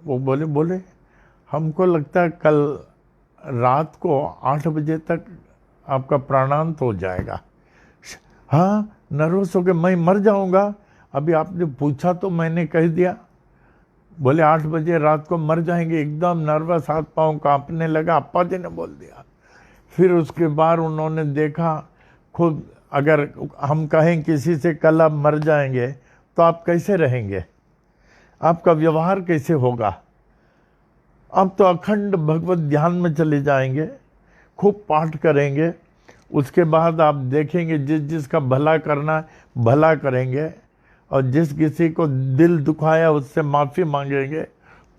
वो बोले हमको लगता है कल रात को 8 बजे तक आपका प्राणांत हो जाएगा। हाँ, नर्वस हो के मैं मर जाऊंगा? अभी आपने पूछा तो मैंने कह दिया। बोले 8 बजे रात को मर जाएंगे। एकदम नर्वस, हाथ पांव कांपने लगा। अप्पा जी ने बोल दिया। फिर उसके बाद उन्होंने देखा खुद, अगर हम कहें किसी से कल आप मर जाएंगे तो आप कैसे रहेंगे, आपका व्यवहार कैसे होगा? अब तो अखंड भगवत ध्यान में चले जाएंगे, खूब पाठ करेंगे, उसके बाद आप देखेंगे जिस जिसका भला करना है भला करेंगे, और जिस किसी को दिल दुखाया उससे माफ़ी मांगेंगे,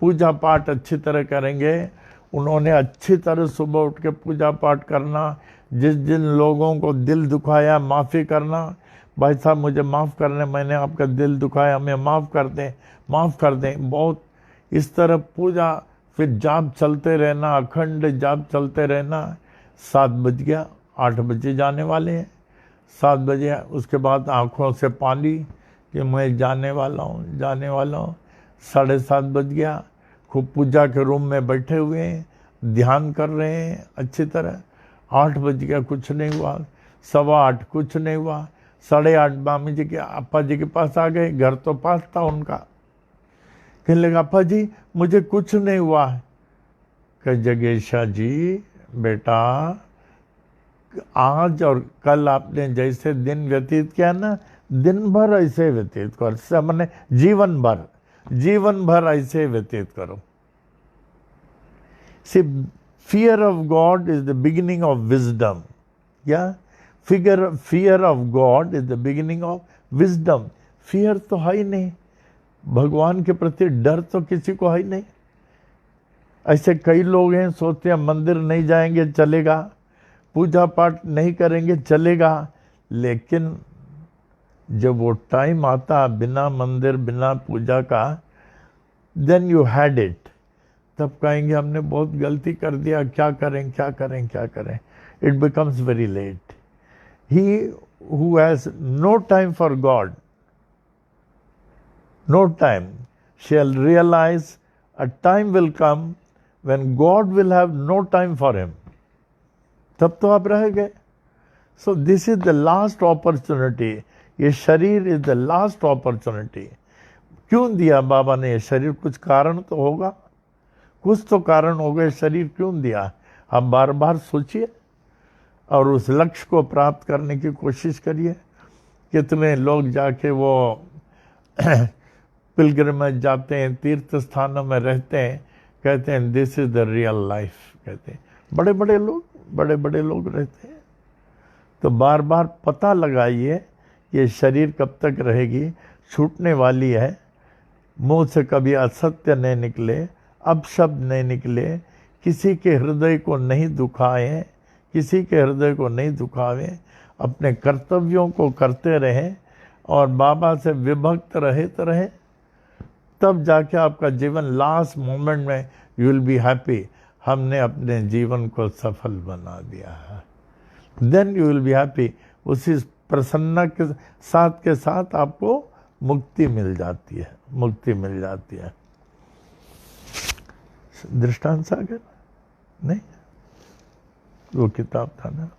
पूजा पाठ अच्छी तरह करेंगे। उन्होंने अच्छी तरह सुबह उठ के पूजा पाठ करना, जिस जिन लोगों को दिल दुखाया माफ़ी करना, भाई साहब मुझे माफ़ करने, मैंने आपका दिल दुखाया, हमें माफ़ कर दें, माफ़ कर दें। बहुत इस तरह पूजा, फिर जाप चलते रहना, अखंड जाप चलते रहना। 7 बज गया, 8 बजे जाने वाले हैं। 7 बजे उसके बाद आँखों से पानी कि मैं जाने वाला हूँ, जाने वाला हूँ। 7:30 बज गया, खूब पूजा के रूम में बैठे हुए हैं, ध्यान कर रहे हैं अच्छी तरह। 8 बज गया, कुछ नहीं हुआ। 8:15 कुछ नहीं हुआ। 8:30 मामी जी के अप्पा जी के पास आ गए, घर तो पास था उनका। कहने लगा, अप्पा जी मुझे कुछ नहीं हुआ। कह, जगेशा जी बेटा, आज और कल आपने जैसे दिन व्यतीत किया ना, दिन भर ऐसे व्यतीत करो, मैंने जीवन भर ऐसे व्यतीत करो। She fear of God is the beginning of wisdom. क्या? Fear of God is the beginning of wisdom. Fear तो है ही नहीं, भगवान के प्रति डर तो किसी को है ही नहीं। ऐसे कई लोग हैं, सोचते हैं मंदिर नहीं जाएंगे चलेगा, पूजा पाठ नहीं करेंगे चलेगा, लेकिन जब वो टाइम आता बिना मंदिर बिना पूजा का, देन यू हैड इट, तब कहेंगे हमने बहुत गलती कर दिया, क्या करें क्या करें क्या करें। It becomes very late. He who has no time for God, no time, shall realize a time will come when God will have no time for him. तब तो आप रह गए। So this is the last opportunity. ये शरीर is the last opportunity. क्यों दिया बाबा ने ये शरीर? कुछ कारण तो होगा, कुछ तो कारण होगा। शरीर क्यों दिया? आप बार बार सोचिए और उस लक्ष्य को प्राप्त करने की कोशिश करिए। कितने लोग जाके वो पिलग्रिमेज जाते हैं, तीर्थ स्थानों में रहते हैं, कहते हैं this is the real life, कहते हैं। बड़े बड़े लोग रहते हैं। तो बार बार पता लगाइए ये शरीर कब तक रहेगी, छूटने वाली है। मुंह से कभी असत्य नहीं निकले, अपशब्द नहीं निकले, किसी के हृदय को नहीं दुखाएं, किसी के हृदय को नहीं दुखावें, अपने कर्तव्यों को करते रहें और बाबा से विभक्त रहे, तब जाके आपका जीवन लास्ट मोमेंट में यू विल बी हैप्पी, हमने अपने जीवन को सफल बना दिया है। Then you will be happy. उसी प्रसन्नता के साथ आपको मुक्ति मिल जाती है, मुक्ति मिल जाती है। दृष्टांत सागर नहीं, वो किताब था ना,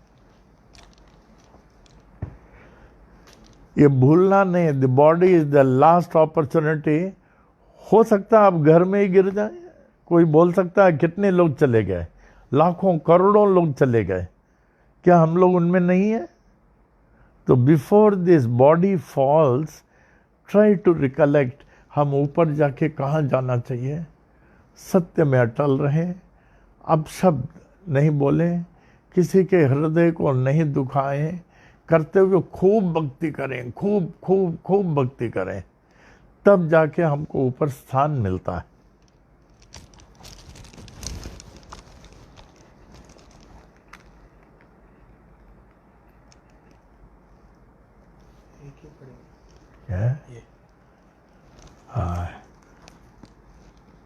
ये भूलना नहीं। The body is the last opportunity. हो सकता है आप घर में ही गिर जाए, कोई बोल सकता है कितने लोग चले गए, लाखों करोड़ों लोग चले गए, क्या हम लोग उनमें नहीं है? तो before this body falls try to recollect, हम ऊपर जाके कहाँ जाना चाहिए। सत्य में अटल रहें, अपशब्द नहीं बोलें, किसी के हृदय को नहीं दुखाएं, करते हुए खूब भक्ति करें, खूब भक्ति करें, तब जाके हमको ऊपर स्थान मिलता है।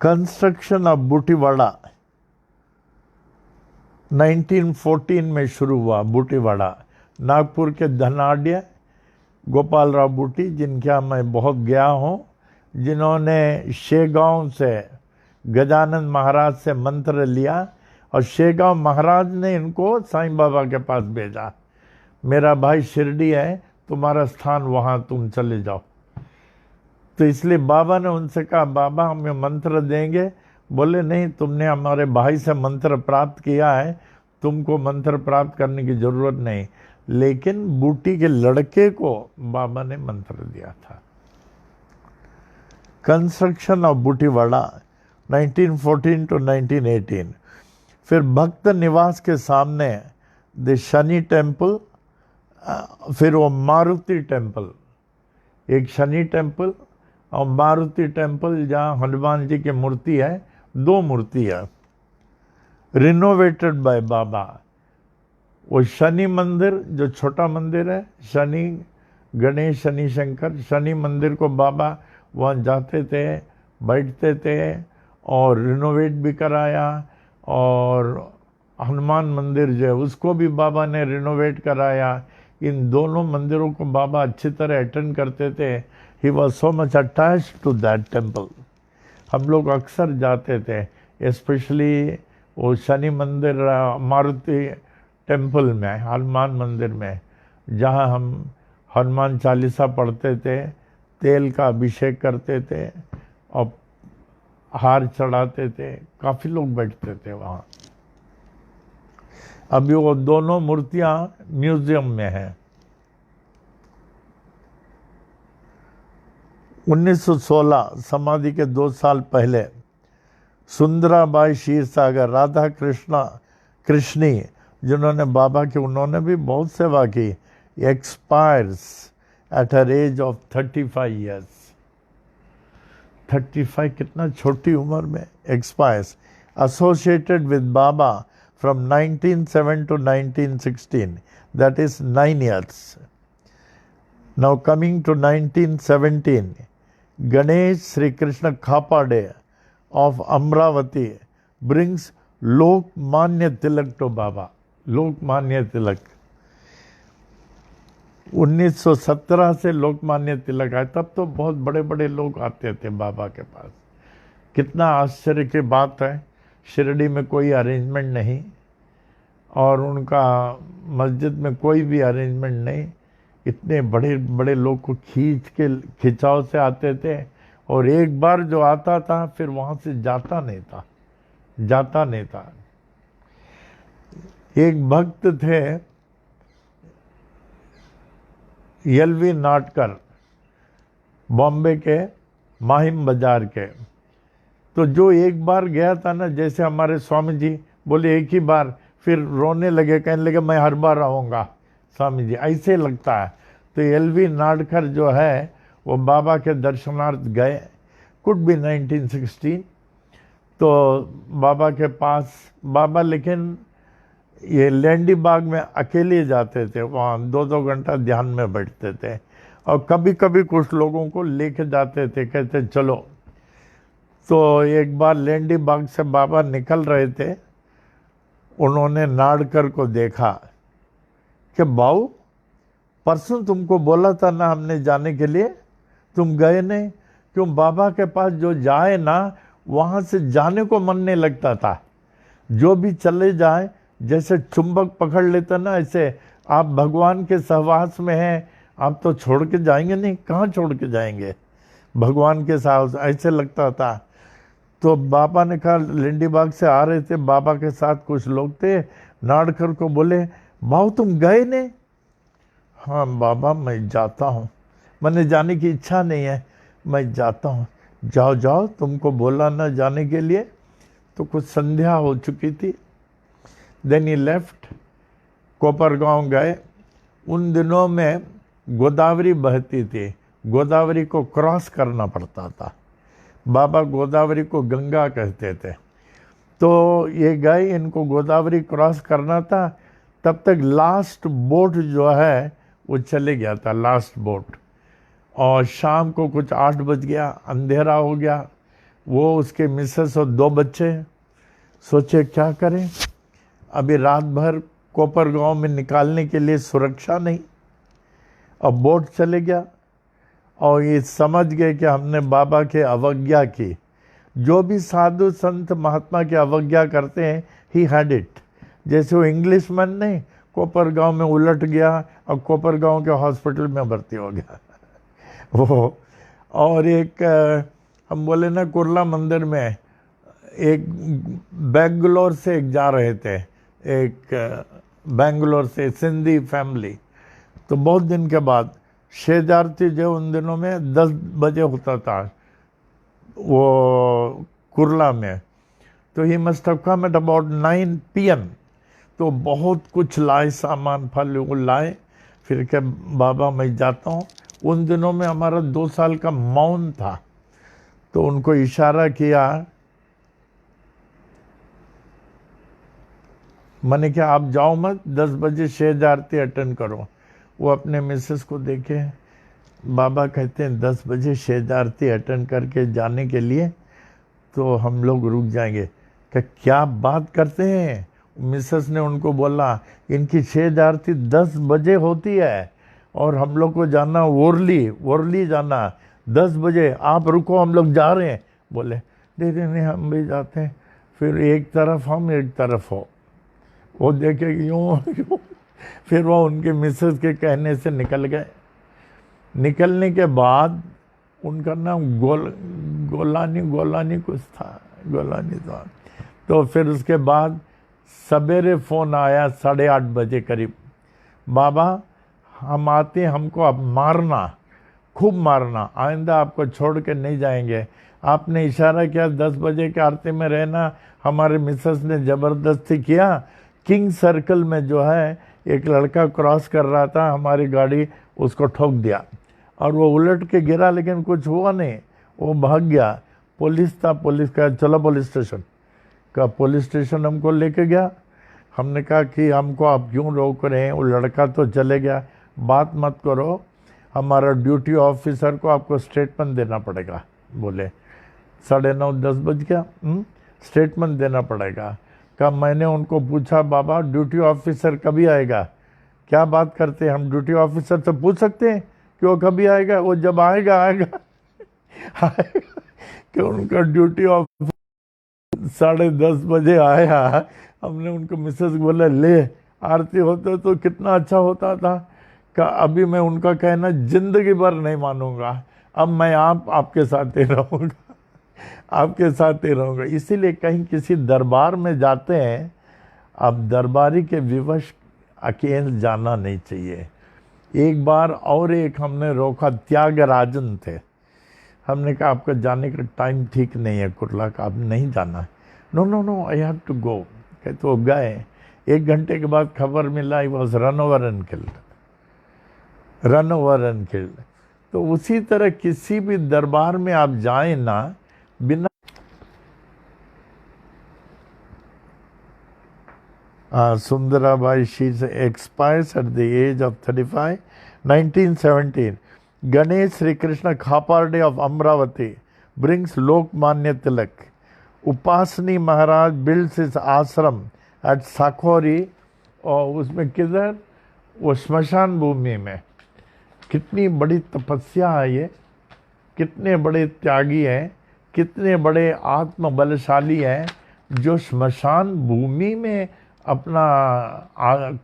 कंस्ट्रक्शन ऑफ बूटीवाड़ा 1914 में शुरू हुआ। बूटीवाड़ा नागपुर के धनाढ्य गोपाल राव बूटी, जिनके यहाँ मैं बहुत गया हूँ, जिन्होंने शेगांव से गजानंद महाराज से मंत्र लिया और शेगांव महाराज ने इनको साईं बाबा के पास भेजा, मेरा भाई शिरडी है, तुम्हारा स्थान वहाँ, तुम चले जाओ। तो इसलिए बाबा ने उनसे कहा, बाबा हमें मंत्र देंगे? बोले नहीं, तुमने हमारे भाई से मंत्र प्राप्त किया है, तुमको मंत्र प्राप्त करने की जरूरत नहीं। लेकिन बूटी के लड़के को बाबा ने मंत्र दिया था। Construction of Butiwada 1914 to 1918। फिर भक्त निवास के सामने द शनि टेम्पल, फिर वो मारुति टेम्पल, एक शनि टेम्पल और मारुति टेम्पल जहाँ हनुमान जी की मूर्ति है, 2 मूर्ति है, रिनोवेटेड बाय बाबा। वो शनि मंदिर जो छोटा मंदिर है, शनि गणेश शनि शंकर, शनि मंदिर को बाबा वहाँ जाते थे, बैठते थे और रिनोवेट भी कराया। और हनुमान मंदिर जो है उसको भी बाबा ने रिनोवेट कराया। इन दोनों मंदिरों को बाबा अच्छी तरह अटेंड करते थे। He was so much attached to that temple. हम लोग अक्सर जाते थे, स्पेशली वो शनि मंदिर, मारुति टेम्पल में, हनुमान मंदिर में, जहाँ हम हनुमान चालीसा पढ़ते थे, तेल का अभिषेक करते थे और हार चढ़ाते थे। काफ़ी लोग बैठते थे वहाँ। अभी वो दोनों मूर्तियाँ म्यूजियम में हैं। 1916 समाधि के 2 साल पहले सुंदराबाई क्षीरसागर, राधा कृष्णी, जिन्होंने बाबा की, उन्होंने भी बहुत सेवा की, expires at her age of 35 years. 35, कितना छोटी उम्र में expires. Associated with Baba from 1907 to 1916, that is 9 years. Now coming to 1917, Ganesh Sri Krishna Khapade of Amravati brings Lokmanya Tilak to Baba. Lokmanya Tilak 1917 से लोकमान्य तिलक आए, तब तो बहुत बड़े बड़े लोग आते थे बाबा के पास। कितना आश्चर्य की बात है, शिरडी में कोई अरेंजमेंट नहीं और उनका मस्जिद में कोई भी अरेंजमेंट नहीं। इतने बड़े बड़े लोग को खिंचाव से आते थे, और एक बार जो आता था फिर वहाँ से जाता नहीं था। एक भक्त थे एलवी नाटकर, बॉम्बे के माहिम बाजार के, तो जो एक बार गया था ना, जैसे हमारे स्वामी जी बोले एक ही बार, फिर रोने लगे, कहने लगे मैं हर बार आऊँगा स्वामी जी, ऐसे लगता है। तो एलवी नाटकर जो है वो बाबा के दर्शनार्थ गए, कुड भी 1916, तो बाबा के पास, बाबा लेकिन ये लैंडी बाग में अकेले जाते थे, वहाँ 2-2 घंटा ध्यान में बैठते थे, और कभी कभी कुछ लोगों को लेके जाते थे, कहते चलो। तो एक बार लैंडी बाग से बाबा निकल रहे थे, उन्होंने नाडकर को देखा कि बाऊ परसों तुमको बोला था ना हमने जाने के लिए, तुम गए नहीं क्यों? बाबा के पास जो जाए ना, वहाँ से जाने को मन नहीं लगता था। जो भी चले जाए, जैसे चुंबक पकड़ लेता ना, ऐसे आप भगवान के सहवास में हैं, आप तो छोड़ के जाएंगे नहीं, कहाँ छोड़ के जाएंगे भगवान के सहवास, ऐसे लगता था। तो बाबा ने कहा, लिंडी बाग से आ रहे थे, बाबा के साथ कुछ लोग थे, नाडकर को बोले भाऊ तुम गए नहीं? हाँ बाबा मैं जाता हूँ, मैंने जाने की इच्छा नहीं है, मैं जाता हूँ। जाओ जाओ, तुमको बोला ना जाने के लिए। तो कुछ संध्या हो चुकी थी। देन ही लेफ्ट, कोपरगांव गए। उन दिनों में गोदावरी बहती थी, गोदावरी को क्रॉस करना पड़ता था। बाबा गोदावरी को गंगा कहते थे। तो ये गए, इनको गोदावरी क्रॉस करना था, तब तक लास्ट बोट जो है वो चले गया था, लास्ट बोट। और शाम को कुछ 8 बज गया, अंधेरा हो गया। वो उसके मिसेस और 2 बच्चे सोचे क्या करें, अभी रात भर कोपरगांव में निकालने के लिए सुरक्षा नहीं, और बोट चले गया। और ये समझ गए कि हमने बाबा के अवज्ञा की। जो भी साधु संत महात्मा की अवज्ञा करते हैं, ही हैड इट। जैसे वो इंग्लिशमैन नहीं, कोपरगांव में उलट गया और कोपरगांव के हॉस्पिटल में भर्ती हो गया वो। और एक हम बोले ना, कुर्ला मंदिर में एक बेंगलोर से एक जा रहे थे, एक बेंगलोर से सिंधी फैमिली। तो बहुत दिन के बाद शेजारती जो उन दिनों में 10 बजे होता था वो कुर्ला में, तो he must have come at about 9 PM। तो बहुत कुछ लाए, सामान फल वो लाए, फिर के बाबा मैं जाता हूँ। उन दिनों में हमारा 2 साल का मौन था, तो उनको इशारा किया, मैंने क्या आप जाओ मत, 10 बजे शेज आरती अटेंड करो। वो अपने मिसेस को देखे, बाबा कहते हैं 10 बजे शेज आरती अटेंड करके जाने के लिए तो हम लोग रुक जाएंगे। क्या बात करते हैं, मिसेस ने उनको बोला इनकी 6 आरती 10 बजे होती है और हम लोग को जाना वर्ली जाना 10 बजे, आप रुको हम लोग जा रहे हैं। बोले दीदी नहीं हम भी जाते हैं। फिर एक तरफ हम एक तरफ हो, वो देखे यूँ फिर वो उनके मिसेस के कहने से निकल गए। निकलने के बाद उनका नाम गोलानी कुछ था, गोलानी था। तो फिर उसके बाद सवेरे फ़ोन आया 8:30 बजे करीब, बाबा हम आते हैं, हमको अब मारना, खूब मारना, आइंदा आपको छोड़ के नहीं जाएंगे। आपने इशारा किया 10 बजे के आरती में रहना। हमारे मिसेस ने ज़बरदस्ती किया। किंग सर्कल में जो है एक लड़का क्रॉस कर रहा था, हमारी गाड़ी उसको ठोक दिया और वो उलट के गिरा, लेकिन कुछ हुआ नहीं, वो भाग गया। पुलिस था, पुलिस का चलो पुलिस स्टेशन का, पुलिस स्टेशन हमको लेके गया। हमने कहा कि हमको आप क्यों रोक रहे हैं, वो लड़का तो चले गया, बात मत करो, हमारा ड्यूटी ऑफिसर को आपको स्टेटमेंट देना पड़ेगा। बोले 9:30 10 बज गया, स्टेटमेंट देना पड़ेगा। कहा मैंने उनको पूछा बाबा ड्यूटी ऑफिसर कभी आएगा? क्या बात करते हैं, हम ड्यूटी ऑफिसर से पूछ सकते हैं कि वो कभी आएगा? वो जब आएगा कि उनका ड्यूटी ऑफिसर 10:30 बजे आया। हमने उनको मिसेस बोला ले आरती होते तो कितना अच्छा होता था। का अभी मैं उनका कहना जिंदगी भर नहीं मानूंगा, अब मैं आपके साथ ही रहूँगा, आपके साथ ही रहूँगा। इसीलिए कहीं किसी दरबार में जाते हैं, अब दरबारी के विवश अकेले जाना नहीं चाहिए। एक बार और एक हमने रोका, त्यागराजन थे, हमने कहा आपका जाने का टाइम ठीक नहीं है कुर्ला का, आप नहीं जाना। No I have to go. कहते तो गए। 1 घंटे के बाद खबर मिला he was run over and killed. तो उसी तरह किसी भी दरबार में आप जाएं ना, बिना Sundarabai she expires at the age of 35 1917। Ganesh Shri Krishna Khaparde of Amravati brings Lokmanya Tilak. Upasani Maharaj builds his ashram at Sakori, और उसमें किधर, वो श्मशान भूमि में। कितनी बड़ी तपस्या है ये, कितने बड़े त्यागी हैं, कितने बड़े आत्मबलशाली हैं जो श्मशान भूमि में अपना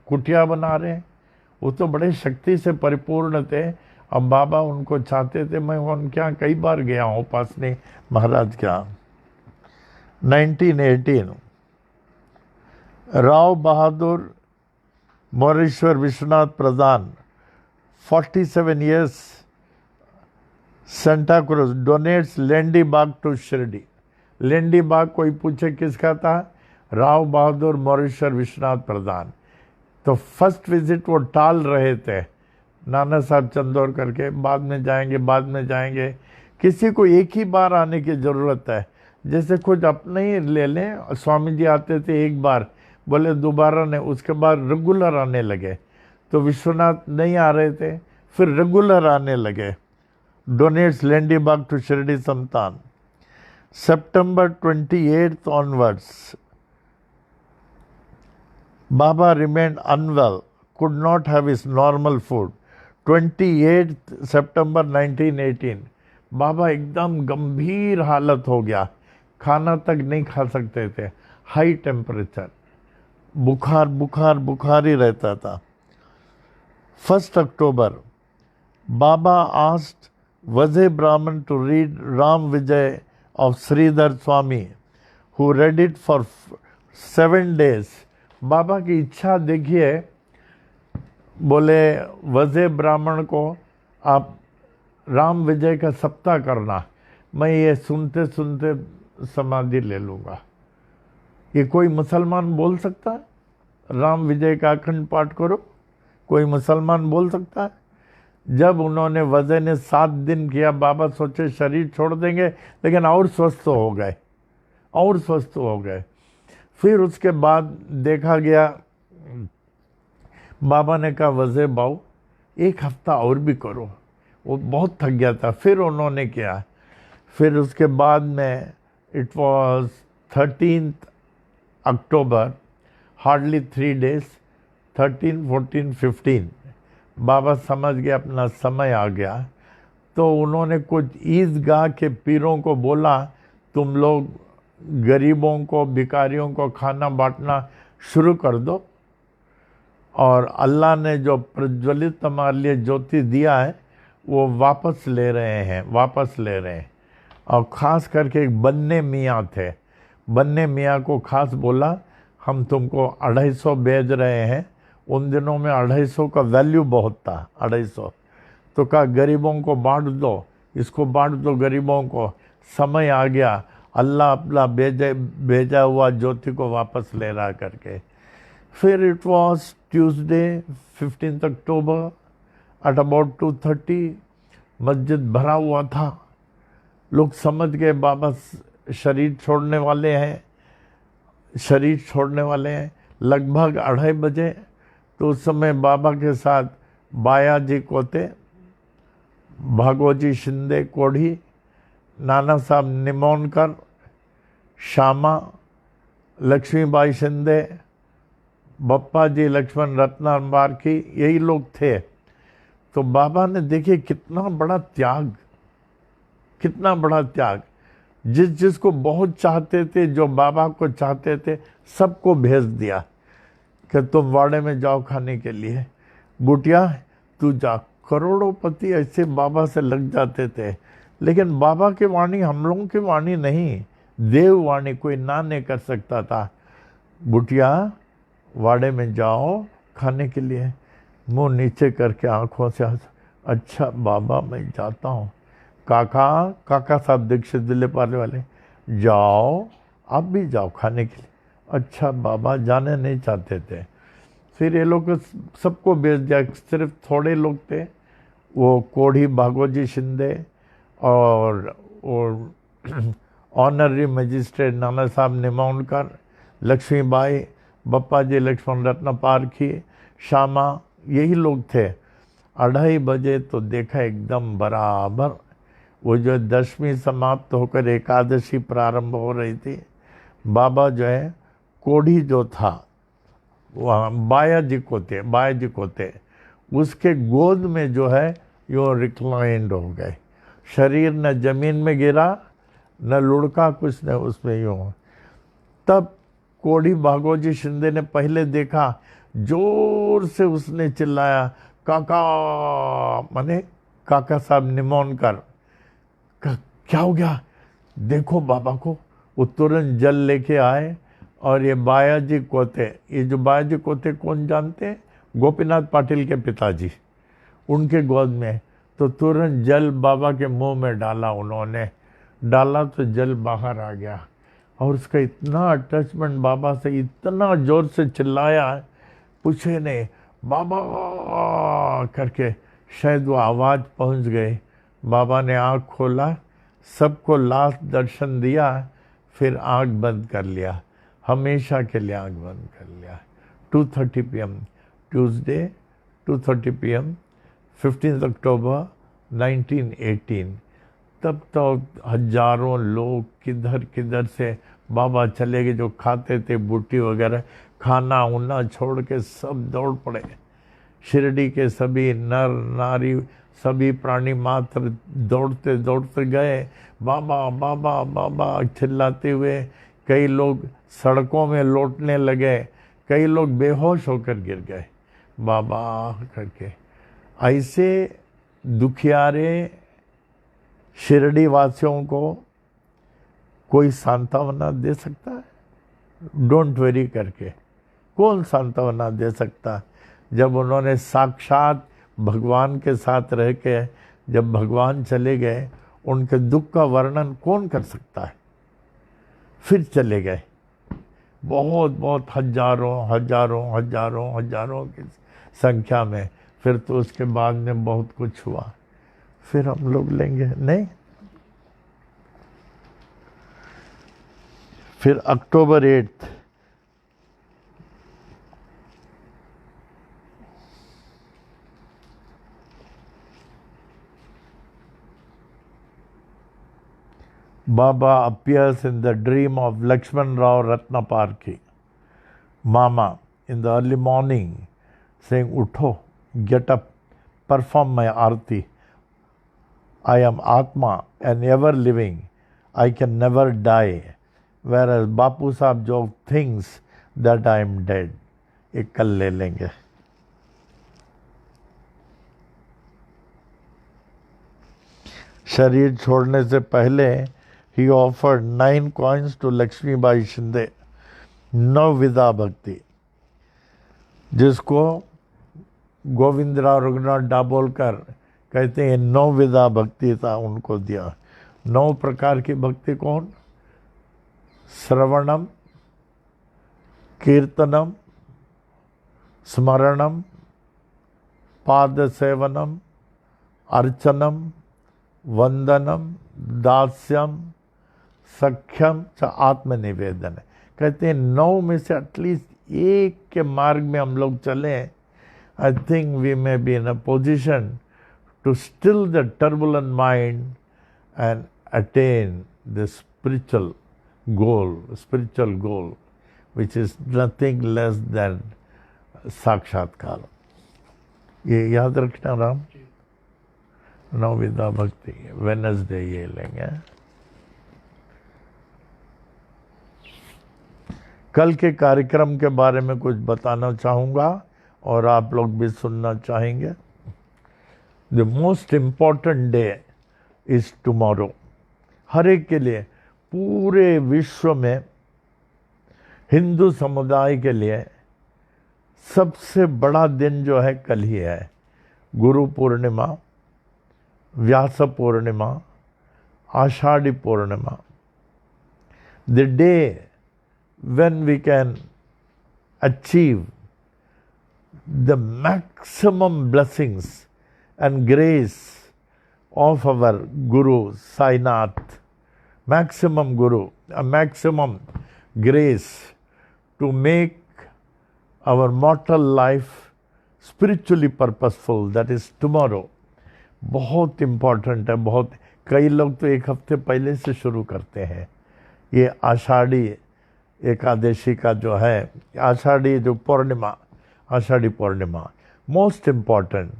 कुटिया बना रहे हैं। वो तो बड़े शक्ति से परिपूर्ण थे। अब बाबा उनको चाहते थे, मैं उनके यहाँ कई बार गया हूँ, उपासनी महाराज के यहाँ। 1918 राव बहादुर मोरेश्वर विश्वनाथ प्रधान 47 years सेंटा क्रूज डोनेट्स लेंडी बाग टू शिरडी। लेंडी बाग कोई पूछे किसका था? राव बहादुर मोरेश्वर विश्वनाथ प्रधान। तो फर्स्ट विजिट वो टाल रहे थे, नाना साहब चंदौरकर के, बाद में जाएंगे। किसी को एक ही बार आने की ज़रूरत है, जैसे खुद अपने ही ले लें। स्वामी जी आते थे एक बार, बोले दोबारा नहीं, उसके बाद रेगुलर आने लगे। तो विश्वनाथ नहीं आ रहे थे, फिर रेगुलर आने लगे। डोनेट्स लेंडी बाग टू शिरडी संतान। September 28th onwards, Baba remained unwell, could not have his normal food. 28th September 1918, बाबा एकदम गंभीर हालत हो गया, खाना तक नहीं खा सकते थे, हाई टेम्परेचर, बुखार ही रहता था। 1st October, Baba asked Vazhe Brahman to read Ram Vijay of Sridhar Swami, who read it for 7 days. बाबा की इच्छा देखिए, बोले वज़े ब्राह्मण को आप राम विजय का सप्ताह करना, मैं ये सुनते सुनते समाधि ले लूँगा। ये कोई मुसलमान बोल सकता है? राम विजय का अखंड पाठ करो, कोई मुसलमान बोल सकता है? जब उन्होंने वज़े ने 7 दिन किया, बाबा सोचे शरीर छोड़ देंगे, लेकिन और स्वस्थ हो गए। फिर उसके बाद देखा गया, बाबा ने कहा वज़े बाऊ 1 हफ्ता और भी करो, वो बहुत थक गया था। फिर उन्होंने किया। फिर उसके बाद में it was 13th October, hardly 3 days, 13, 14, 15 बाबा समझ गए अपना समय आ गया, तो उन्होंने कुछ ईदगाह के पीरों को बोला, तुम लोग गरीबों को, भिखारियों को खाना बांटना शुरू कर दो, और अल्लाह ने जो प्रज्वलित हमारे लिए ज्योति दिया है वो वापस ले रहे हैं। और ख़ास करके एक बन्ने मियाँ थे, बन्ने मियाँ को खास बोला, हम तुमको 250 भेज रहे हैं। उन दिनों में 250 का वैल्यू बहुत था, 250। तो कहा गरीबों को बांट दो, इसको बांट दो गरीबों को, समय आ गया, अल्लाह अपना भेजा हुआ ज्योति को वापस ले रहा करके। फिर it was Tuesday 15 October at about 2:30, मस्जिद भरा हुआ था। लोग समझ गए बाबा शरीर छोड़ने वाले हैं। लगभग 2:30 बजे, तो उस समय बाबा के साथ बाया जी कोते, भागोजी शिंदे कोढ़ी, नाना साहब निमोनकर, श्यामा, लक्ष्मीबाई शिंदे, बप्पा जी लक्ष्मण रत्ना बारकी, यही लोग थे। तो बाबा ने देखिए कितना बड़ा त्याग, जिसको बहुत चाहते थे, जो बाबा को चाहते थे, सबको भेज दिया कि तुम वाड़े में जाओ खाने के लिए, बुटिया तू जा। करोड़ोंपति ऐसे बाबा से लग जाते थे, लेकिन बाबा की वाणी हम लोगों की वाणी नहीं, देव वाणी, कोई ना नहीं कर सकता था। बुटिया वाड़े में जाओ खाने के लिए, मुंह नीचे करके आंखों से अच्छा बाबा मैं जाता हूँ। काका साहब दीक्षित दिल्ली पाले वाले, जाओ आप भी जाओ खाने के लिए। अच्छा बाबा जाने नहीं चाहते थे। फिर ये लोग सबको भेज दिया, सिर्फ थोड़े लोग थे, वो कोढ़ी भागोजी शिंदे और ऑनररी मजिस्ट्रेट नाना साहब निमोनकर, लक्ष्मीबाई, बप्पा जी लक्ष्मण रत्न पारखी, श्यामा, यही लोग थे। 2:30 बजे तो देखा एकदम बराबर वो जो 10वीं समाप्त होकर एकादशी प्रारंभ हो रही थी, बाबा जो है कोढ़ी जो था वहाँ बाया जी को थे, उसके गोद में जो है यो रिक्लाइंड हो गए, शरीर न जमीन में गिरा न लुढ़का, कुछ न उसमें यूँ। तब कोढ़ी भागोजी शिंदे ने पहले देखा, जोर से उसने चिल्लाया, काका, माने काका साहब निमोनकर, क्या हो गया, देखो बाबा को। वो तुरंत जल लेके आए, और ये बाया जी कोते, ये जो बाया जी कोते कौन जानते हैं, गोपीनाथ पाटिल के पिताजी, उनके गोद में। तो तुरंत जल बाबा के मुंह में डाला, उन्होंने डाला तो जल बाहर आ गया, और उसका इतना अटैचमेंट बाबा से, इतना जोर से चिल्लाया, पूछे नहीं बाबा करके, शायद वो आवाज़ पहुंच गई। बाबा ने आँख खोला, सबको लास्ट दर्शन दिया, फिर आँख बंद कर लिया, हमेशा के लिए आँख बंद कर लिया। 2:30 PM ट्यूसडे, 2:30 PM 15 अक्टूबर 1918। तब तो हजारों लोग किधर किधर से बाबा चले गए, जो खाते थे बूटी वगैरह, खाना उना छोड़ के सब दौड़ पड़े। शिरडी के सभी नर नारी, सभी प्राणी मात्र दौड़ते दौड़ते गए, बाबा बाबा बाबा चिल्लाते हुए। कई लोग सड़कों में लौटने लगे, कई लोग बेहोश होकर गिर गए, बाबा करके। ऐसे दुखियारे शिरडी वासियों को कोई सांत्वना दे सकता है? डोंट वरी करके कौन सांत्वना दे सकता, जब उन्होंने साक्षात भगवान के साथ रह के, जब भगवान चले गए, उनके दुख का वर्णन कौन कर सकता है। फिर चले गए, बहुत बहुत हजारों हजारों हजारों हजारों की संख्या में। फिर तो उसके बाद में बहुत कुछ हुआ, फिर हम लोग लेंगे नहीं। फिर अक्टूबर 8 Baba appears in the dream of Lakshman Rao Ratnaparki. Mama in the early morning saying, Utho, get up, perform my arti. I am Atma and ever living. I can never die. Whereas Bapu Sahab jo thinks that I am dead. एक कल ले लेंगे. शरीर छोड़ने से पहले he offered 9 coins to Lakshmi Bai Shinde. 9 विदा भक्ति, जिसको गोविंदराव रघुनाथ डाबोलकर कहते हैं 9 विदा भक्ति था, उनको दिया. 9 प्रकार की भक्ति कौन? श्रवणम, कीर्तनम, स्मरणम, पाद सेवनम, अर्चनम, वंदनम, दास्यम, सख्यम च आत्मनिवेदन. कहते हैं 9 में से एटलीस्ट एक के मार्ग में हम लोग चले. I think we may be in a position to still the turbulent mind and attain the spiritual goal which is nothing less than साक्षात्कार. ये याद रखना राम. 9 विदा भक्ति वेडनेसडे ये लेंगे. कल के कार्यक्रम के बारे में कुछ बताना चाहूँगा और आप लोग भी सुनना चाहेंगे. The most important day is tomorrow. हर एक के लिए, पूरे विश्व में हिंदू समुदाय के लिए सबसे बड़ा दिन जो है कल ही है. Guru Purnima, Vyas Purnima, Ashadhi Purnima. The day when we can achieve the maximum blessings and grace of our Guru Sainath, maximum Guru, a maximum grace to make our mortal life spiritually purposeful, that is tomorrow. बहुत इम्पॉर्टेंट है. बहुत, कई लोग तो 1 हफ्ते पहले से शुरू करते हैं. ये आषाढ़ी एकादशी का जो है, आषाढ़ी जो पूर्णिमा, आषाढ़ी पूर्णिमा मोस्ट इम्पॉर्टेंट.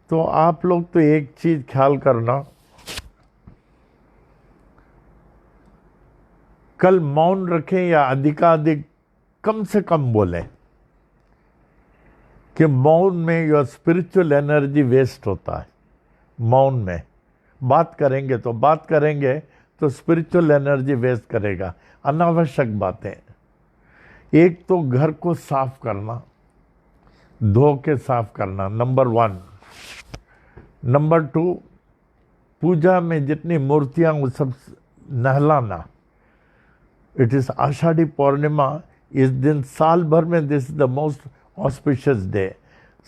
तो आप लोग तो एक चीज ख्याल करना, कल मौन रखें या अधिकाधिक कम से कम बोलें कि मौन में योर स्पिरिचुअल एनर्जी वेस्ट होता है. मौन में बात करेंगे तो स्पिरिचुअल एनर्जी वेस्ट करेगा. अनावश्यक बातें. एक तो घर को साफ करना, धो के साफ करना, नंबर 1. नंबर 2, पूजा में जितनी मूर्तियां वो सब नहलाना. इट इज आषाढ़ी पूर्णिमा. इस दिन साल भर में this is the most auspicious day.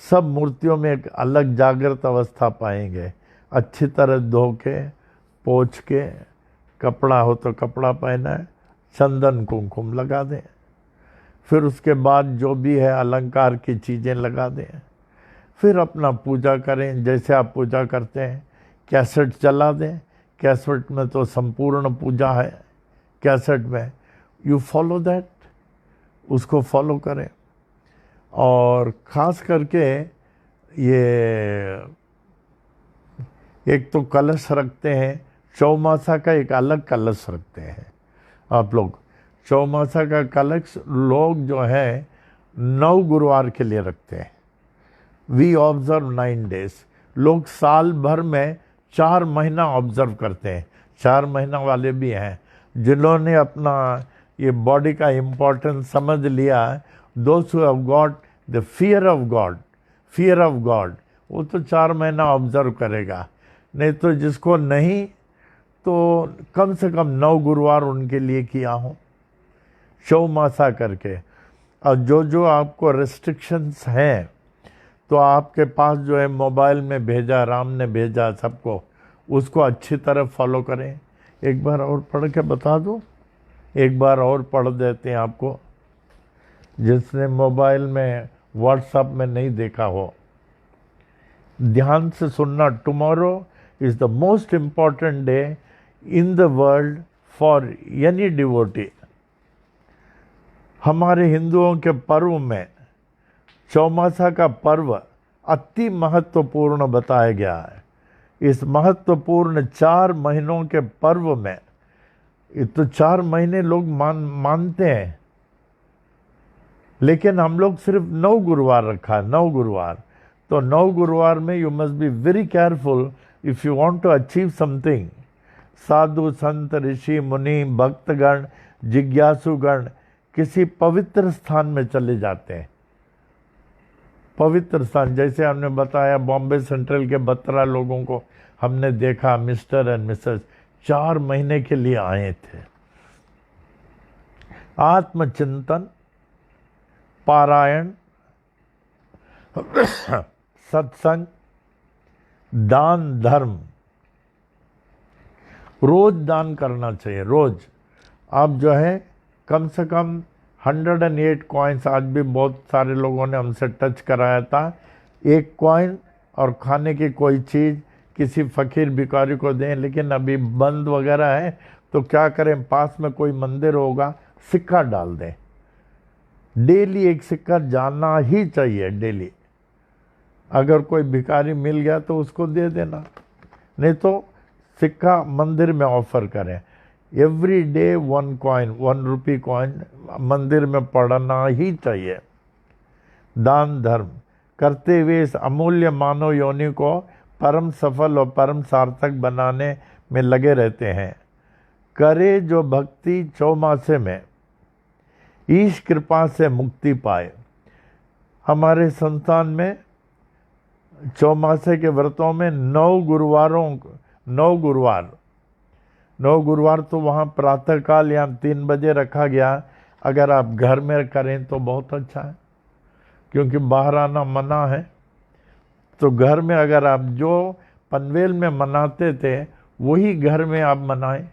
सब मूर्तियों में एक अलग जागृत अवस्था पाएंगे. अच्छी तरह धो के, पोंछ के, कपड़ा हो तो कपड़ा पहना है, चंदन कुमकुम लगा दें. फिर उसके बाद जो भी है अलंकार की चीज़ें लगा दें. फिर अपना पूजा करें जैसे आप पूजा करते हैं. कैसेट चला दें. कैसेट में तो संपूर्ण पूजा है. कैसेट में यू फॉलो दैट, उसको फॉलो करें. और ख़ास करके ये एक तो कलश रखते हैं. चौमासा का एक अलग कलश रखते हैं आप लोग. चौमासा का कलश लोग जो है 9 गुरुवार के लिए रखते हैं. We observe 9 days. लोग साल भर में 4 महीना ऑब्जर्व करते हैं. 4 महीना वाले भी हैं जिन्होंने अपना ये बॉडी का इम्पोर्टेंस समझ लिया. Those who have got the fear of God, वो तो 4 महीना ऑब्जर्व करेगा. नहीं तो जिसको नहीं, तो कम से कम 9 गुरुवार उनके लिए किया हो चौमासा करके. और जो आपको रेस्ट्रिक्शंस हैं, तो आपके पास जो है मोबाइल में भेजा, राम ने भेजा सबको, उसको अच्छी तरह फॉलो करें. एक बार और पढ़ के बता दो. एक बार और पढ़ देते हैं आपको, जिसने मोबाइल में व्हाट्सएप में नहीं देखा हो. ध्यान से सुनना. Tomorrow is the most important day in the world for any devotee. हमारे हिंदुओं के पर्व में चौमासा का पर्व अति महत्वपूर्ण बताया गया है। इस महत्वपूर्ण 4 महीनों के पर्व में, ये तो 4 महीने लोग मानते हैं, लेकिन हम लोग सिर्फ 9 गुरुवार रखा है, 9 गुरुवार। तो 9 गुरुवार में you must be very careful if you want to achieve something. साधु संत ऋषि मुनि भक्तगण जिज्ञासुगण किसी पवित्र स्थान में चले जाते हैं। पवित्र स्थान, जैसे हमने बताया बॉम्बे सेंट्रल के 12 लोगों को हमने देखा, मिस्टर एंड मिसेस 4 महीने के लिए आए थे। आत्मचिंतन, पारायण, सत्संग, दान धर्म, रोज दान करना चाहिए। रोज आप जो है कम से कम 108 कॉइन्स, आज भी बहुत सारे लोगों ने हमसे टच कराया था, 1 कॉइन और खाने की कोई चीज़ किसी फकीर भिखारी को दें। लेकिन अभी बंद वगैरह है तो क्या करें, पास में कोई मंदिर होगा, सिक्का डाल दें। डेली 1 सिक्का जाना ही चाहिए, डेली। अगर कोई भिखारी मिल गया तो उसको दे देना, नहीं तो सिक्का मंदिर में ऑफर करें। Every day 1 coin, 1 rupee coin मंदिर में पड़ना ही चाहिए। दान धर्म करते हुए इस अमूल्य मानव योनि को परम सफल और परम सार्थक बनाने में लगे रहते हैं। करे जो भक्ति चौमासे में, ईश कृपा से मुक्ति पाए। हमारे संस्थान में चौमासे के व्रतों में 9 गुरुवार तो वहाँ प्रातःकाल या 3 बजे रखा गया। अगर आप घर में करें तो बहुत अच्छा है, क्योंकि बाहर आना मना है। तो घर में अगर आप जो पनवेल में मनाते थे वही घर में आप मनाएं,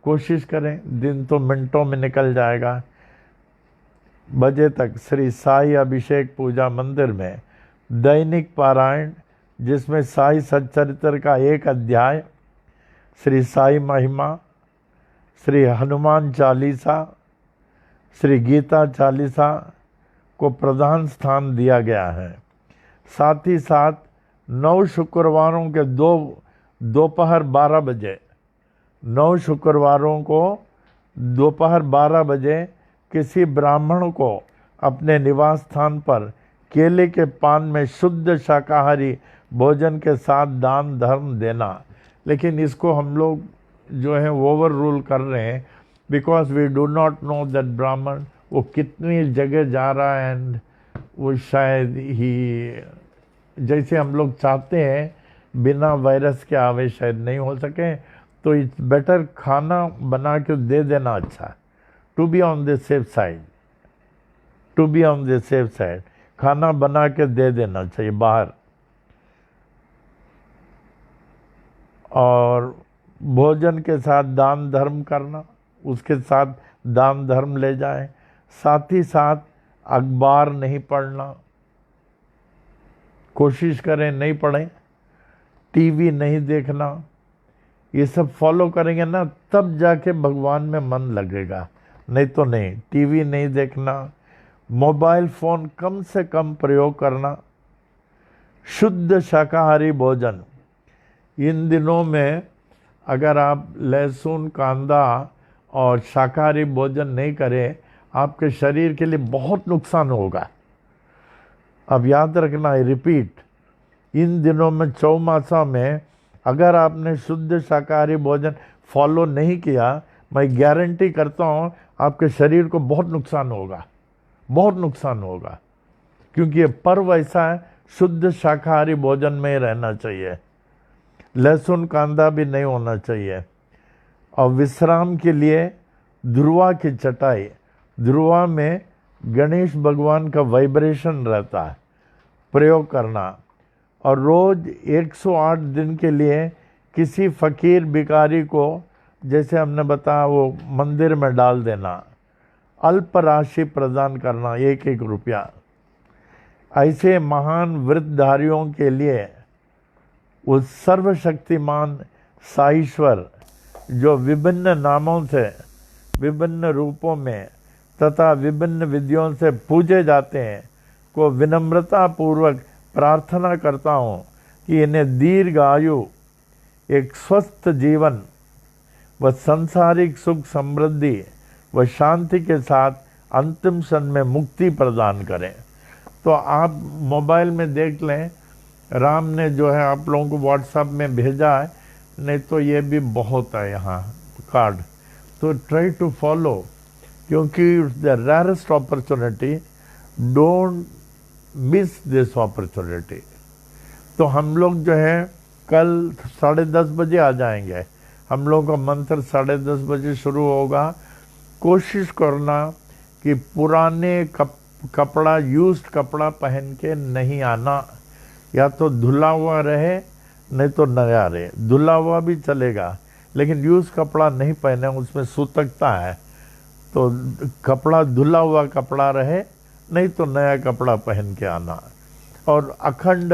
कोशिश करें। दिन तो मिनटों में निकल जाएगा। बजे तक श्री साई अभिषेक पूजा मंदिर में दैनिक पारायण, जिसमें साई सच्चरित्र का 1 अध्याय, श्री साई महिमा, श्री हनुमान चालीसा, श्री गीता चालीसा को प्रधान स्थान दिया गया है। साथ ही साथ 9 शुक्रवारों के दोपहर 12 बजे, 9 शुक्रवारों को दोपहर 12 बजे किसी ब्राह्मण को अपने निवास स्थान पर केले के पान में शुद्ध शाकाहारी भोजन के साथ दान धर्म देना। लेकिन इसको हम लोग जो है ओवर रूल कर रहे हैं, because we do not know that brahmin वो कितनी जगह जा रहा है, एंड वो शायद ही जैसे हम लोग चाहते हैं बिना वायरस के आवे शायद नहीं हो सके। तो इट्स बेटर खाना बना के दे देना अच्छा, to be on the safe side, to be on the safe side. खाना बना के दे देना चाहिए बाहर। और भोजन के साथ दान धर्म करना, उसके साथ दान धर्म ले जाएं। साथ ही साथ अखबार नहीं पढ़ना, कोशिश करें नहीं पढ़ें। टीवी नहीं देखना, ये सब फॉलो करेंगे ना तब जाके भगवान में मन लगेगा, नहीं तो नहीं। टीवी नहीं देखना, मोबाइल फ़ोन कम से कम प्रयोग करना, शुद्ध शाकाहारी भोजन। इन दिनों में अगर आप लहसुन कांदा और शाकाहारी भोजन नहीं करें, आपके शरीर के लिए बहुत नुकसान होगा। अब याद रखना, रिपीट, इन दिनों में चौमासा में अगर आपने शुद्ध शाकाहारी भोजन फॉलो नहीं किया, मैं गारंटी करता हूँ आपके शरीर को बहुत नुकसान होगा, बहुत नुकसान होगा। क्योंकि ये पर्व ऐसा है, शुद्ध शाकाहारी भोजन में ही रहना चाहिए, लहसुन कांदा भी नहीं होना चाहिए। और विश्राम के लिए ध्रुवा की चटाई, ध्रुवा में गणेश भगवान का वाइब्रेशन रहता है, प्रयोग करना। और रोज 108 दिन के लिए किसी फकीर भिखारी को, जैसे हमने बताया, वो मंदिर में डाल देना, अल्प राशि प्रदान करना, 1-1 रुपया। ऐसे महान व्रतधारियों के लिए उस सर्वशक्तिमान साईश्वर जो विभिन्न नामों से, विभिन्न रूपों में तथा विभिन्न विधियों से पूजे जाते हैं को विनम्रता पूर्वक प्रार्थना करता हूँ कि इन्हें दीर्घ आयु, एक स्वस्थ जीवन व सांसारिक सुख समृद्धि व शांति के साथ अंतिम क्षण में मुक्ति प्रदान करें। तो आप मोबाइल में देख लें, राम ने जो है आप लोगों को व्हाट्सएप में भेजा है, नहीं तो ये भी बहुत है यहाँ कार्ड, तो ट्राई टू फॉलो, क्योंकि the rarest opportunity, don't miss this opportunity. तो हम लोग जो है कल 10:30 बजे आ जाएंगे। हम लोगों का मंत्र 10:30 बजे शुरू होगा। कोशिश करना कि पुराने कपड़ा, यूज्ड कपड़ा पहन के नहीं आना, या तो धुला हुआ रहे नहीं तो नया रहे। धुला हुआ भी चलेगा लेकिन यूज कपड़ा नहीं पहने, उसमें सूतकता है। तो कपड़ा धुला हुआ कपड़ा रहे, नहीं तो नया कपड़ा पहन के आना, और अखंड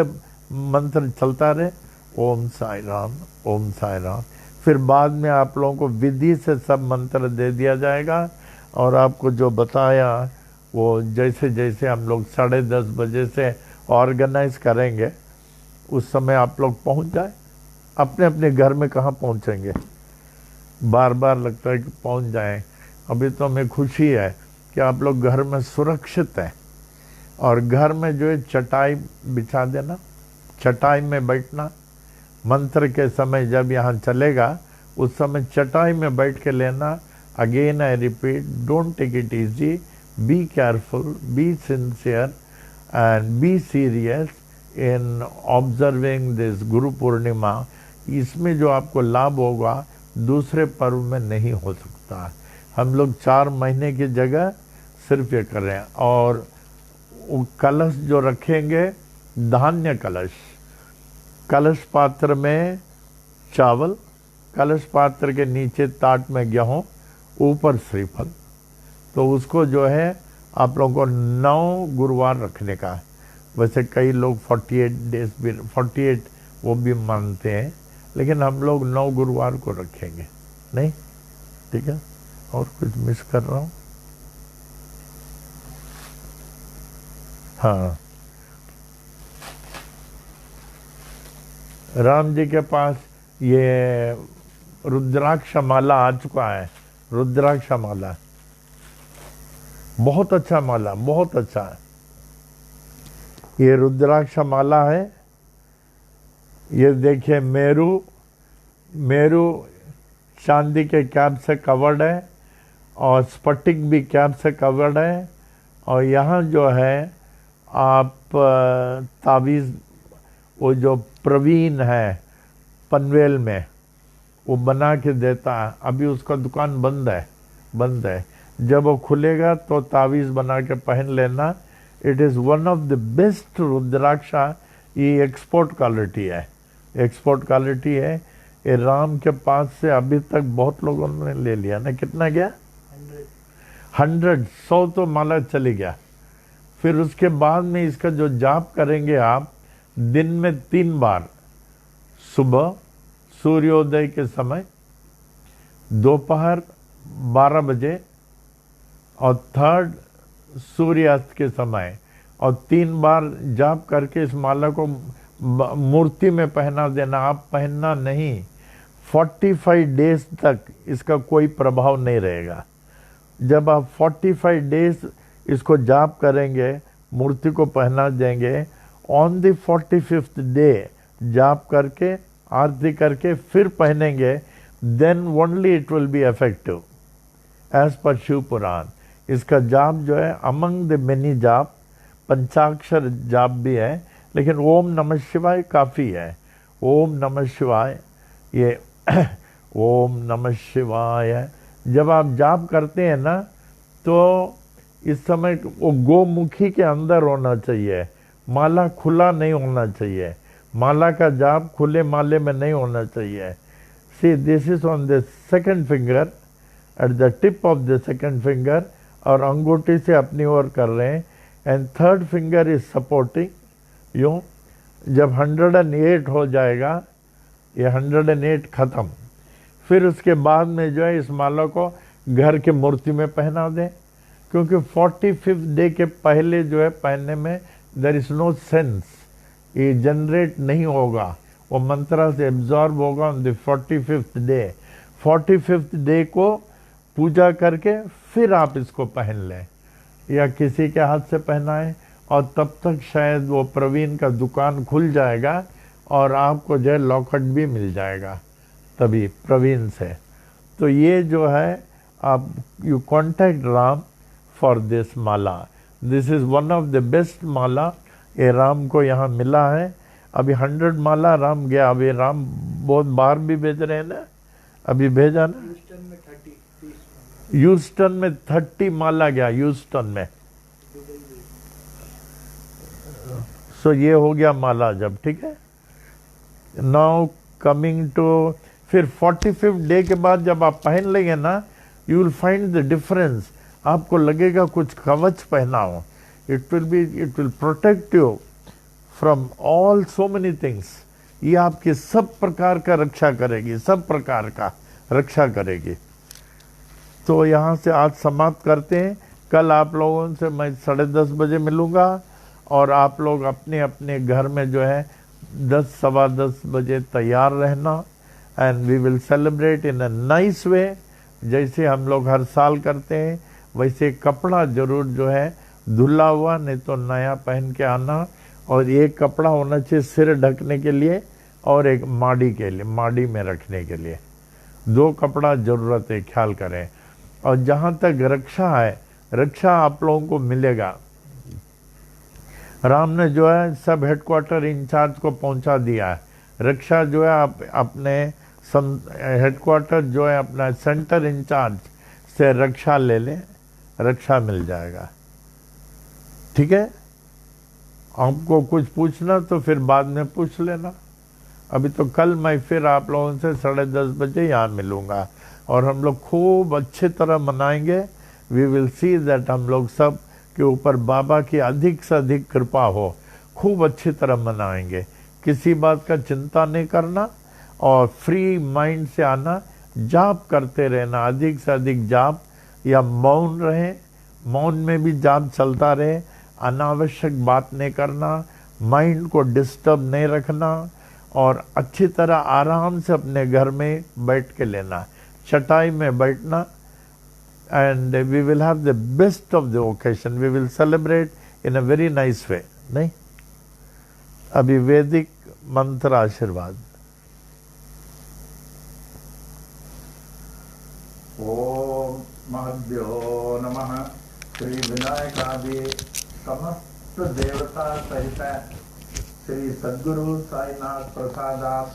मंत्र चलता रहे, ओम साई राम, ओम साई राम। फिर बाद में आप लोगों को विधि से सब मंत्र दे दिया जाएगा, और आपको जो बताया वो जैसे जैसे हम लोग 10:30 बजे से ऑर्गेनाइज करेंगे, उस समय आप लोग पहुंच जाए। अपने अपने घर में कहाँ पहुंचेंगे, बार बार लगता है कि पहुंच जाएं। अभी तो हमें खुशी है कि आप लोग घर में सुरक्षित हैं, और घर में जो है चटाई बिछा देना, चटाई में बैठना। मंत्र के समय जब यहाँ चलेगा उस समय चटाई में बैठ के लेना। Again I repeat, don't take it easy, be careful, be sincere and be serious in observing this Guru Purnima. इसमें जो आपको लाभ होगा दूसरे पर्व में नहीं हो सकता। हम लोग 4 महीने की जगह सिर्फ ये कर रहे हैं। और कलश जो रखेंगे, धान्य कलश, कलश पात्र में चावल, कलश पात्र के नीचे ताट में गेहूँ, ऊपर श्रीफल। तो उसको जो है आप लोगों को 9 गुरुवार रखने का है। वैसे कई लोग 48 डेज भी, 48 वो भी मानते हैं, लेकिन हम लोग 9 गुरुवार को रखेंगे। नहीं, ठीक है? और कुछ मिस कर रहा हूँ? हाँ, राम जी के पास ये रुद्राक्ष माला आ चुका है। रुद्राक्ष माला बहुत अच्छा माला, बहुत अच्छा है। ये रुद्राक्ष माला है। ये देखिए, मेरू चांदी के कैप से कवर्ड है, और स्फटिक भी कैप से कवर्ड है। और यहाँ जो है आप तावीज़, वो जो प्रवीण है पनवेल में, वो बना के देता है। अभी उसका दुकान बंद है। जब वो खुलेगा तो तावीज़ बना के पहन लेना। It is one of the best rudraksha. ये एक्सपोर्ट क्वालिटी है, एक्सपोर्ट क्वालिटी है। ये राम के पास से अभी तक बहुत लोगों ने ले लिया ना। कितना गया? 100 तो माला चली गया। फिर उसके बाद में इसका जो जाप करेंगे आप, दिन में 3 बार, सुबह सूर्योदय के समय, दोपहर 12 बजे, और थर्ड सूर्यास्त के समय, और 3 बार जाप करके इस माला को मूर्ति में पहना देना। आप पहनना नहीं, 45 डेज तक इसका कोई प्रभाव नहीं रहेगा। जब आप 45 डेज इसको जाप करेंगे, मूर्ति को पहना देंगे, ऑन द 45th डे जाप करके, आरती करके फिर पहनेंगे, then only it will be effective as per Shiv पुराण। इसका जाप जो है अमंग द मेनी जाप, पंचाक्षर जाप भी है, लेकिन ओम नमः शिवाय काफ़ी है। ओम नमः शिवाय, ये ओम नमः शिवाय जब आप जाप करते हैं ना, तो इस समय वो गोमुखी के अंदर होना चाहिए, माला खुला नहीं होना चाहिए। माला का जाप खुले माले में नहीं होना चाहिए। See, this is on the second finger, at the tip of the second finger, और अंगूठी से अपनी ओर कर रहे हैं, and third finger is supporting यूँ। जब 108 हो जाएगा, ये 108 ख़त्म, फिर उसके बाद में जो है इस माला को घर के मूर्ति में पहना दें। क्योंकि 45th डे के पहले जो है पहनने में देयर इज नो सेंस, ये जनरेट नहीं होगा, वो मंत्रा से एब्जॉर्ब होगा on the 45th day. 45th day को पूजा करके फिर आप इसको पहन लें या किसी के हाथ से पहनाएं, और तब तक शायद वो प्रवीण का दुकान खुल जाएगा और आपको जो है लॉकेट भी मिल जाएगा तभी प्रवीण से। तो ये जो है आप you contact Ram for this mala, this is one of the best mala, ये राम को यहाँ मिला है। अभी 100 माला राम गया, अभी राम बहुत बाहर भी भेज रहे हैं ना, अभी भेजा ना ह्यूस्टन में 30 माला गया ह्यूस्टन में। सो ये हो गया माला जब, ठीक है। नाउ कमिंग टू फिर 45th डे के बाद जब आप पहन लेंगे ना, you will find the difference, आपको लगेगा कुछ कवच पहना हो। It will protect you from all so many things, ये आपकी सब प्रकार का रक्षा करेगी, सब प्रकार का रक्षा करेगी। तो यहाँ से आज समाप्त करते हैं। कल आप लोगों से मैं 10:30 बजे मिलूँगा और आप लोग अपने अपने घर में जो है 10 सवा 10 बजे तैयार रहना, and we will celebrate in a nice way, जैसे हम लोग हर साल करते हैं वैसे। कपड़ा जरूर जो है धुला हुआ नहीं तो नया पहन के आना, और एक कपड़ा होना चाहिए सिर ढकने के लिए और एक माड़ी के लिए, माड़ी में रखने के लिए, 2 कपड़ा जरूरत है, ख्याल करें। और जहाँ तक रक्षा है, रक्षा आप लोगों को मिलेगा। राम ने जो है सब हेडक्वार्टर इंचार्ज को पहुंचा दिया है, रक्षा जो है आप अपने हेडक्वार्टर जो है अपना सेंटर इंचार्ज से रक्षा ले लें, रक्षा मिल जाएगा, ठीक है। आपको कुछ पूछना तो फिर बाद में पूछ लेना। अभी तो कल मैं फिर आप लोगों से 10:30 बजे यहाँ मिलूँगा और हम लोग खूब अच्छे तरह मनाएंगे। वी विल सी दैट हम लोग सब के ऊपर बाबा की अधिक से अधिक कृपा हो, खूब अच्छी तरह मनाएंगे। किसी बात का चिंता नहीं करना और फ्री माइंड से आना, जाप करते रहना, अधिक से अधिक जाप, या मौन रहे, मौन में भी जाप चलता रहे, अनावश्यक बात नहीं करना, माइंड को डिस्टर्ब नहीं रखना, और अच्छी तरह आराम से अपने घर में बैठ के लेना, चटाई में बैठना, and we will have the best of the occasion, we will celebrate in a very nice way. नहीं, अभी वैदिक मंत्र आशीर्वाद। ओम महद्यो नमः। श्री विनायकादि समस्त देवता सहित श्री सद्गुरु साईनाथ प्रसादात्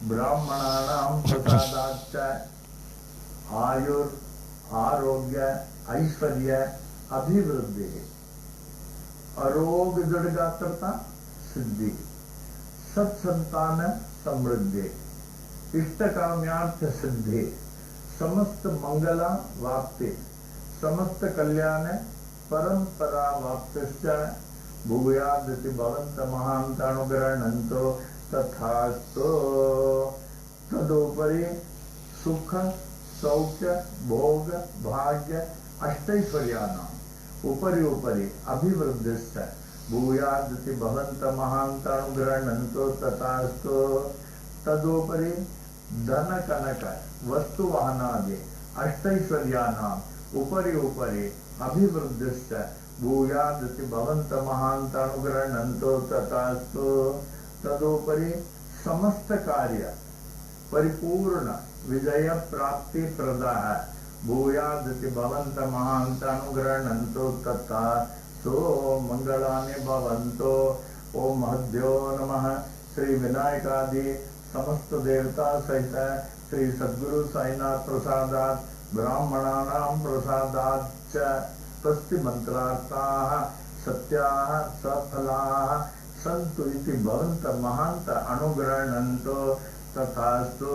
ब्राह्मणानां प्रसादाच्च आयुर आरोग्य ऐश्वर्य अभिवृद्धि अरोग दृढ़गात्रता सिद्धि सत्संतान समृद्धि इष्टकाम्यार्थ सिद्धि समस्त मंगला वाप्ति समस्त कल्याण परंपरा वाप्तिश्च भूयादिति भवन्त महान्तानुग्रहणन्तो तथास्तु। तदुपरि सुख सौख्य भोग भाग्य अष्टैश्वर्याणाम् उपरि उपरि अभिवृद्धिश्च भूयादिति भवन्त महान्तानुग्रहणन्तो तथास्तु। तदुपरि धन कनक वस्तु वाहनादि अष्टैश्वर्याणाम् उपरि उपरि अभिवृद्धिश्च भूयादिति भवन्त महान्तानुग्रहणन्तो तथास्तु। तदुपरि समस्त कार्य परिपूर्ण विजय प्राप्ति प्रदाः भूयादिति भवन्त महान्तानुग्रहणन्तो तथास्तु। मंगलानि भवन्तो। ओम महद्यो नमः। श्री विनायकादि समस्त देवता सहित श्री सद्गुरु साईनाथ प्रसादात् ब्राह्मणानां प्रसादाच्च स्वस्ति मंत्रार्थाः सत्याः सफलाः सन्तु इति भवन्त महान्त अनुग्रहणन्तो तथास्तु।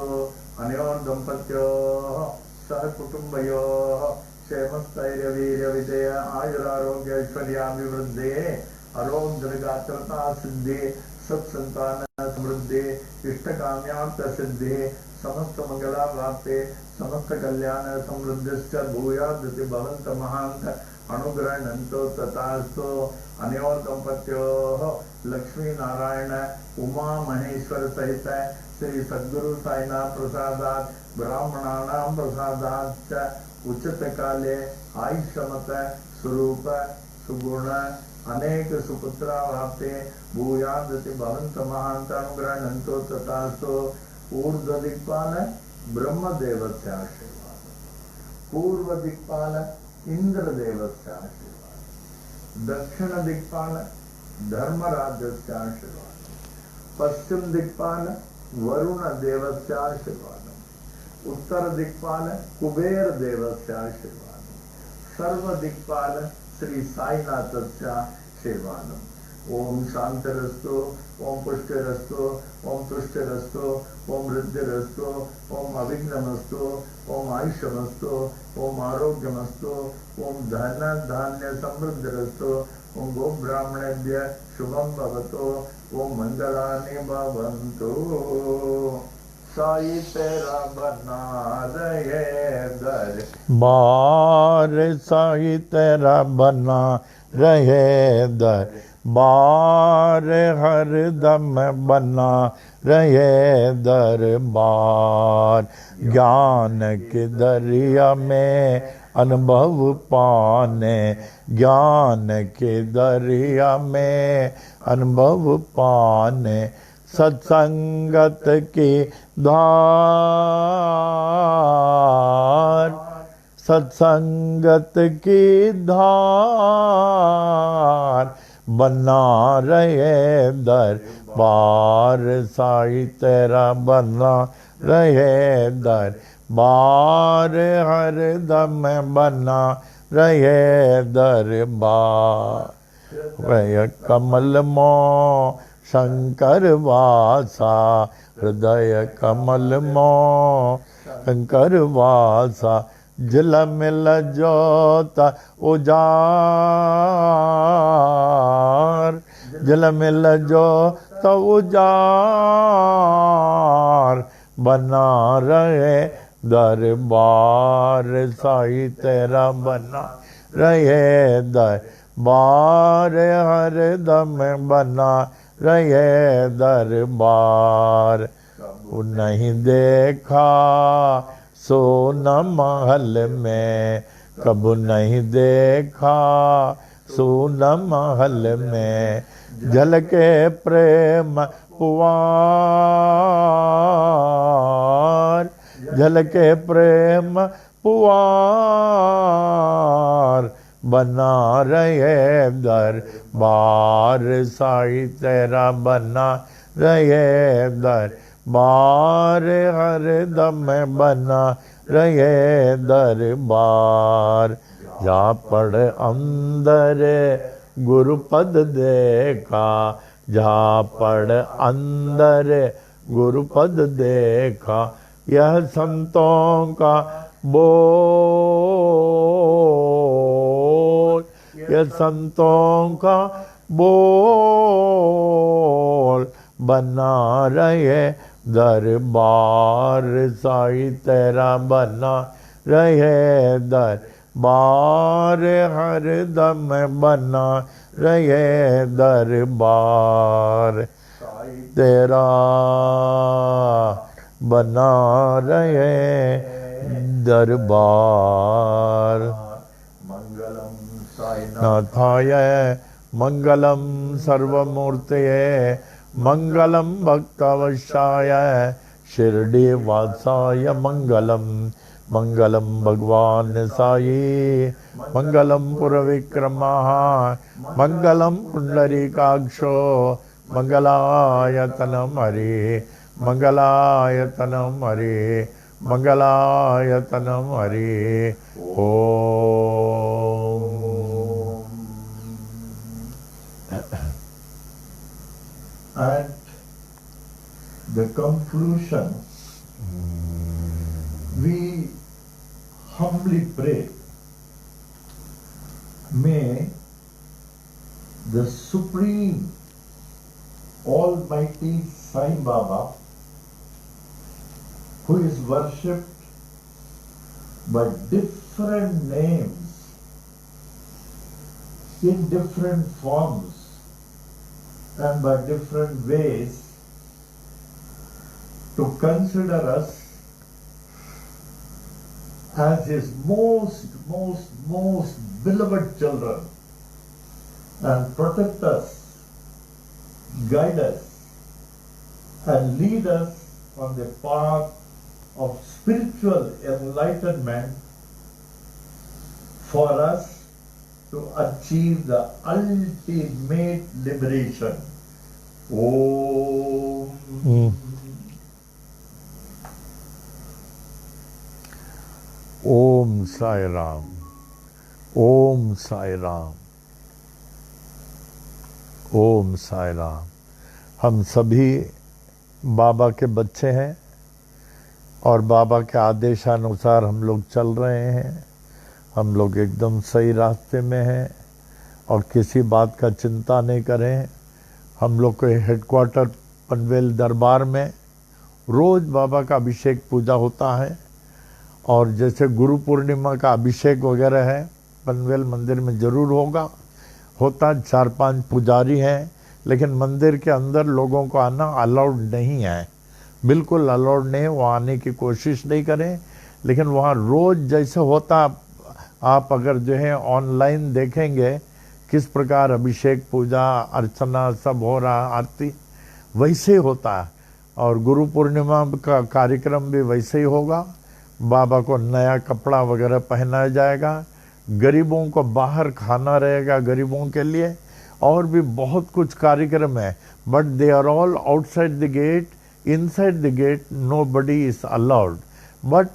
अनयोः दम्पत्योः सह कुटुम्बयोः क्षेमस्थैर्यवीर्यविजय आयुरारोग्य ऐश्वर्याभिवृद्धेः अरोग दीर्घात्रता सिद्धि सत्संतान समृद्धि इष्ट काम्यार्थ सिद्धि समस्त मंगला प्राप्ते समस्त कल्याण समृद्धिश्च भूयादिति भवन्त महान्त अनुग्रहणन्तो तथास्तु अनयोर दंपत्योः लक्ष्मी नारायण उमा महेश्वर सहित श्री सद्गुरु साईनाथ प्रसादात् ब्राह्मणानां प्रसादात् उचित काले आयुष्मत स्वरूप सुगुण अनेक सुपुत्रा प्राप्ते भूयादिति भवन्त महान्त अनुग्रहणन्तो तथास्तु ऊर्ध्व दिक्पाल ब्रह्मदेवस्य आशीर्वाद, पूर्व दिक्पाल इंद्रदेवस्य आशीर्वाद, दक्षिण दिक्पाल धर्मराजस्य आशीर्वाद, पश्चिम दिक्पाल वरुण देवस्य आशीर्वाद, उत्तर दिक्पाल कुबेर देवस्य आशीर्वाद, सर्व दिक्पाल श्री साईनाथस्य आशीर्वाद। ओम शांतिरस्तु, ओम पुष्टिरस्तु, ओम तुष्टिरस्तु, ओम वृद्धिरस्तु, ओम अविघ्नमस्तु, ओम आयुष्यमस्तु, ओम आरोग्यमस्तु, ओम धन धान्य समृद्धिरस्तु, ओम गो ब्राह्मणेभ्य शुभम भवतु, ओम मंगलानि भवन्तु। साई तेरा बना रहे दर बार, साई तेरा बना रहे दर बार, हर दम बना रहे दरबार। ज्ञान के दरिया में अनुभव पाने, ज्ञान के दरिया में अनुभव पाने, सत्संगत की धार, सत्संगत की धार बना रहे दरबार। साई तेरा बना रहे दरबार, हर दम बना रहे दरबार। वह कमल मो शंकर वासा, हृदय कमल मो शंकर वासा, जल मिल जोत उजार, जल मिल जोत उजार बना रहे दरबार। साई तेरा बना रहे दरबार, हर दम बना रहे दरबार। नहीं देखा सोना महल में, कब नहीं देखा सोना महल में, झलके प्रेम पुआर, झलके प्रेम पुआर बना रहे दरबार। साई तेरा बना रहे दरबार, हर दम बना रहे दरबार। जा पड़ अंदर गुरुपद देखा, जा पड़ अंदर गुरुपद देखा, यह संतों का बोल, यह संतों का बोल बना रहे दरबार। साई तेरा बना रहे दरबार, हर दम बना रहे दरबार। तेरा बना रहे दरबार। मंगलम साईनाथ नाथाय मंगलम सर्वमूर्तये, मंगलम भक्तावशाय शिरडी वासाय मंगलम। मंगलम भगवान साई, मंगलम पुरविक्रमः, मंगलम पुंडरीकाक्षो, मंगलायतनम हरे, मंगलायतनम हरे, मंगलायतनम हरे। ओम। At the conclusion, we humbly pray, may the Supreme Almighty Sai Baba, who is worshipped by different names in different forms and by different ways, to consider us as his most beloved children and protect us, guide us, and lead us on the path of spiritual enlightenment for us to achieve the ultimate liberation. Om. ओम साई राम, ओम साई राम, ओम साई राम। हम सभी बाबा के बच्चे हैं और बाबा के आदेशानुसार हम लोग चल रहे हैं। हम लोग एकदम सही रास्ते में हैं और किसी बात का चिंता नहीं करें। हम लोग के हेडक्वार्टर पनवेल दरबार में रोज़ बाबा का अभिषेक पूजा होता है और जैसे गुरु पूर्णिमा का अभिषेक वगैरह है पनवेल मंदिर में ज़रूर होता 4-5 पुजारी हैं, लेकिन मंदिर के अंदर लोगों को आना अलाउड नहीं है, बिल्कुल अलाउड नहीं है। वहाँ आने की कोशिश नहीं करें, लेकिन वहाँ रोज़ जैसे होता आप अगर जो है ऑनलाइन देखेंगे किस प्रकार अभिषेक पूजा अर्चना सब हो रहा, आरती वैसे ही होता है। और गुरु पूर्णिमा का कार्यक्रम भी वैसे ही होगा। बाबा को नया कपड़ा वगैरह पहनाया जाएगा, गरीबों को बाहर खाना रहेगा गरीबों के लिए, और भी बहुत कुछ कार्यक्रम है। But they are all outside the gate, inside the gate nobody is allowed. But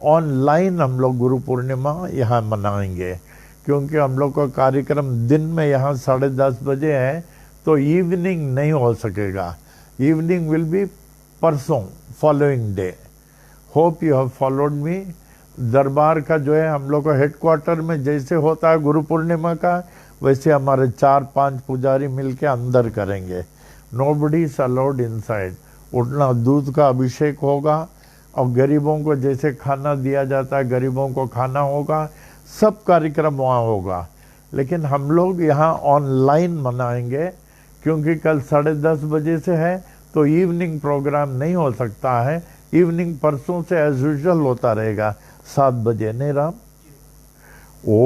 online हम लोग गुरु पूर्णिमा यहाँ मनाएंगे, क्योंकि हम लोग का कार्यक्रम दिन में यहाँ 10:30 बजे है, तो इवनिंग नहीं हो सकेगा। इवनिंग विल बी परसों following day. Hope you have followed me. दरबार का जो है हम लोग का हेडक्वार्टर में जैसे होता है गुरु पूर्णिमा का, वैसे हमारे 4-5 पुजारी मिलके अंदर करेंगे। Nobody is allowed inside. उठना दूध का अभिषेक होगा और गरीबों को जैसे खाना दिया जाता है गरीबों को खाना होगा, सब कार्यक्रम वहाँ होगा। लेकिन हम लोग यहाँ ऑनलाइन मनाएंगे, क्योंकि कल 10:30 बजे से है तो इवनिंग प्रोग्राम नहीं हो सकता है। इवनिंग परसों से एज यूजुअल होता रहेगा 7 बजे। नहीं राम? ओ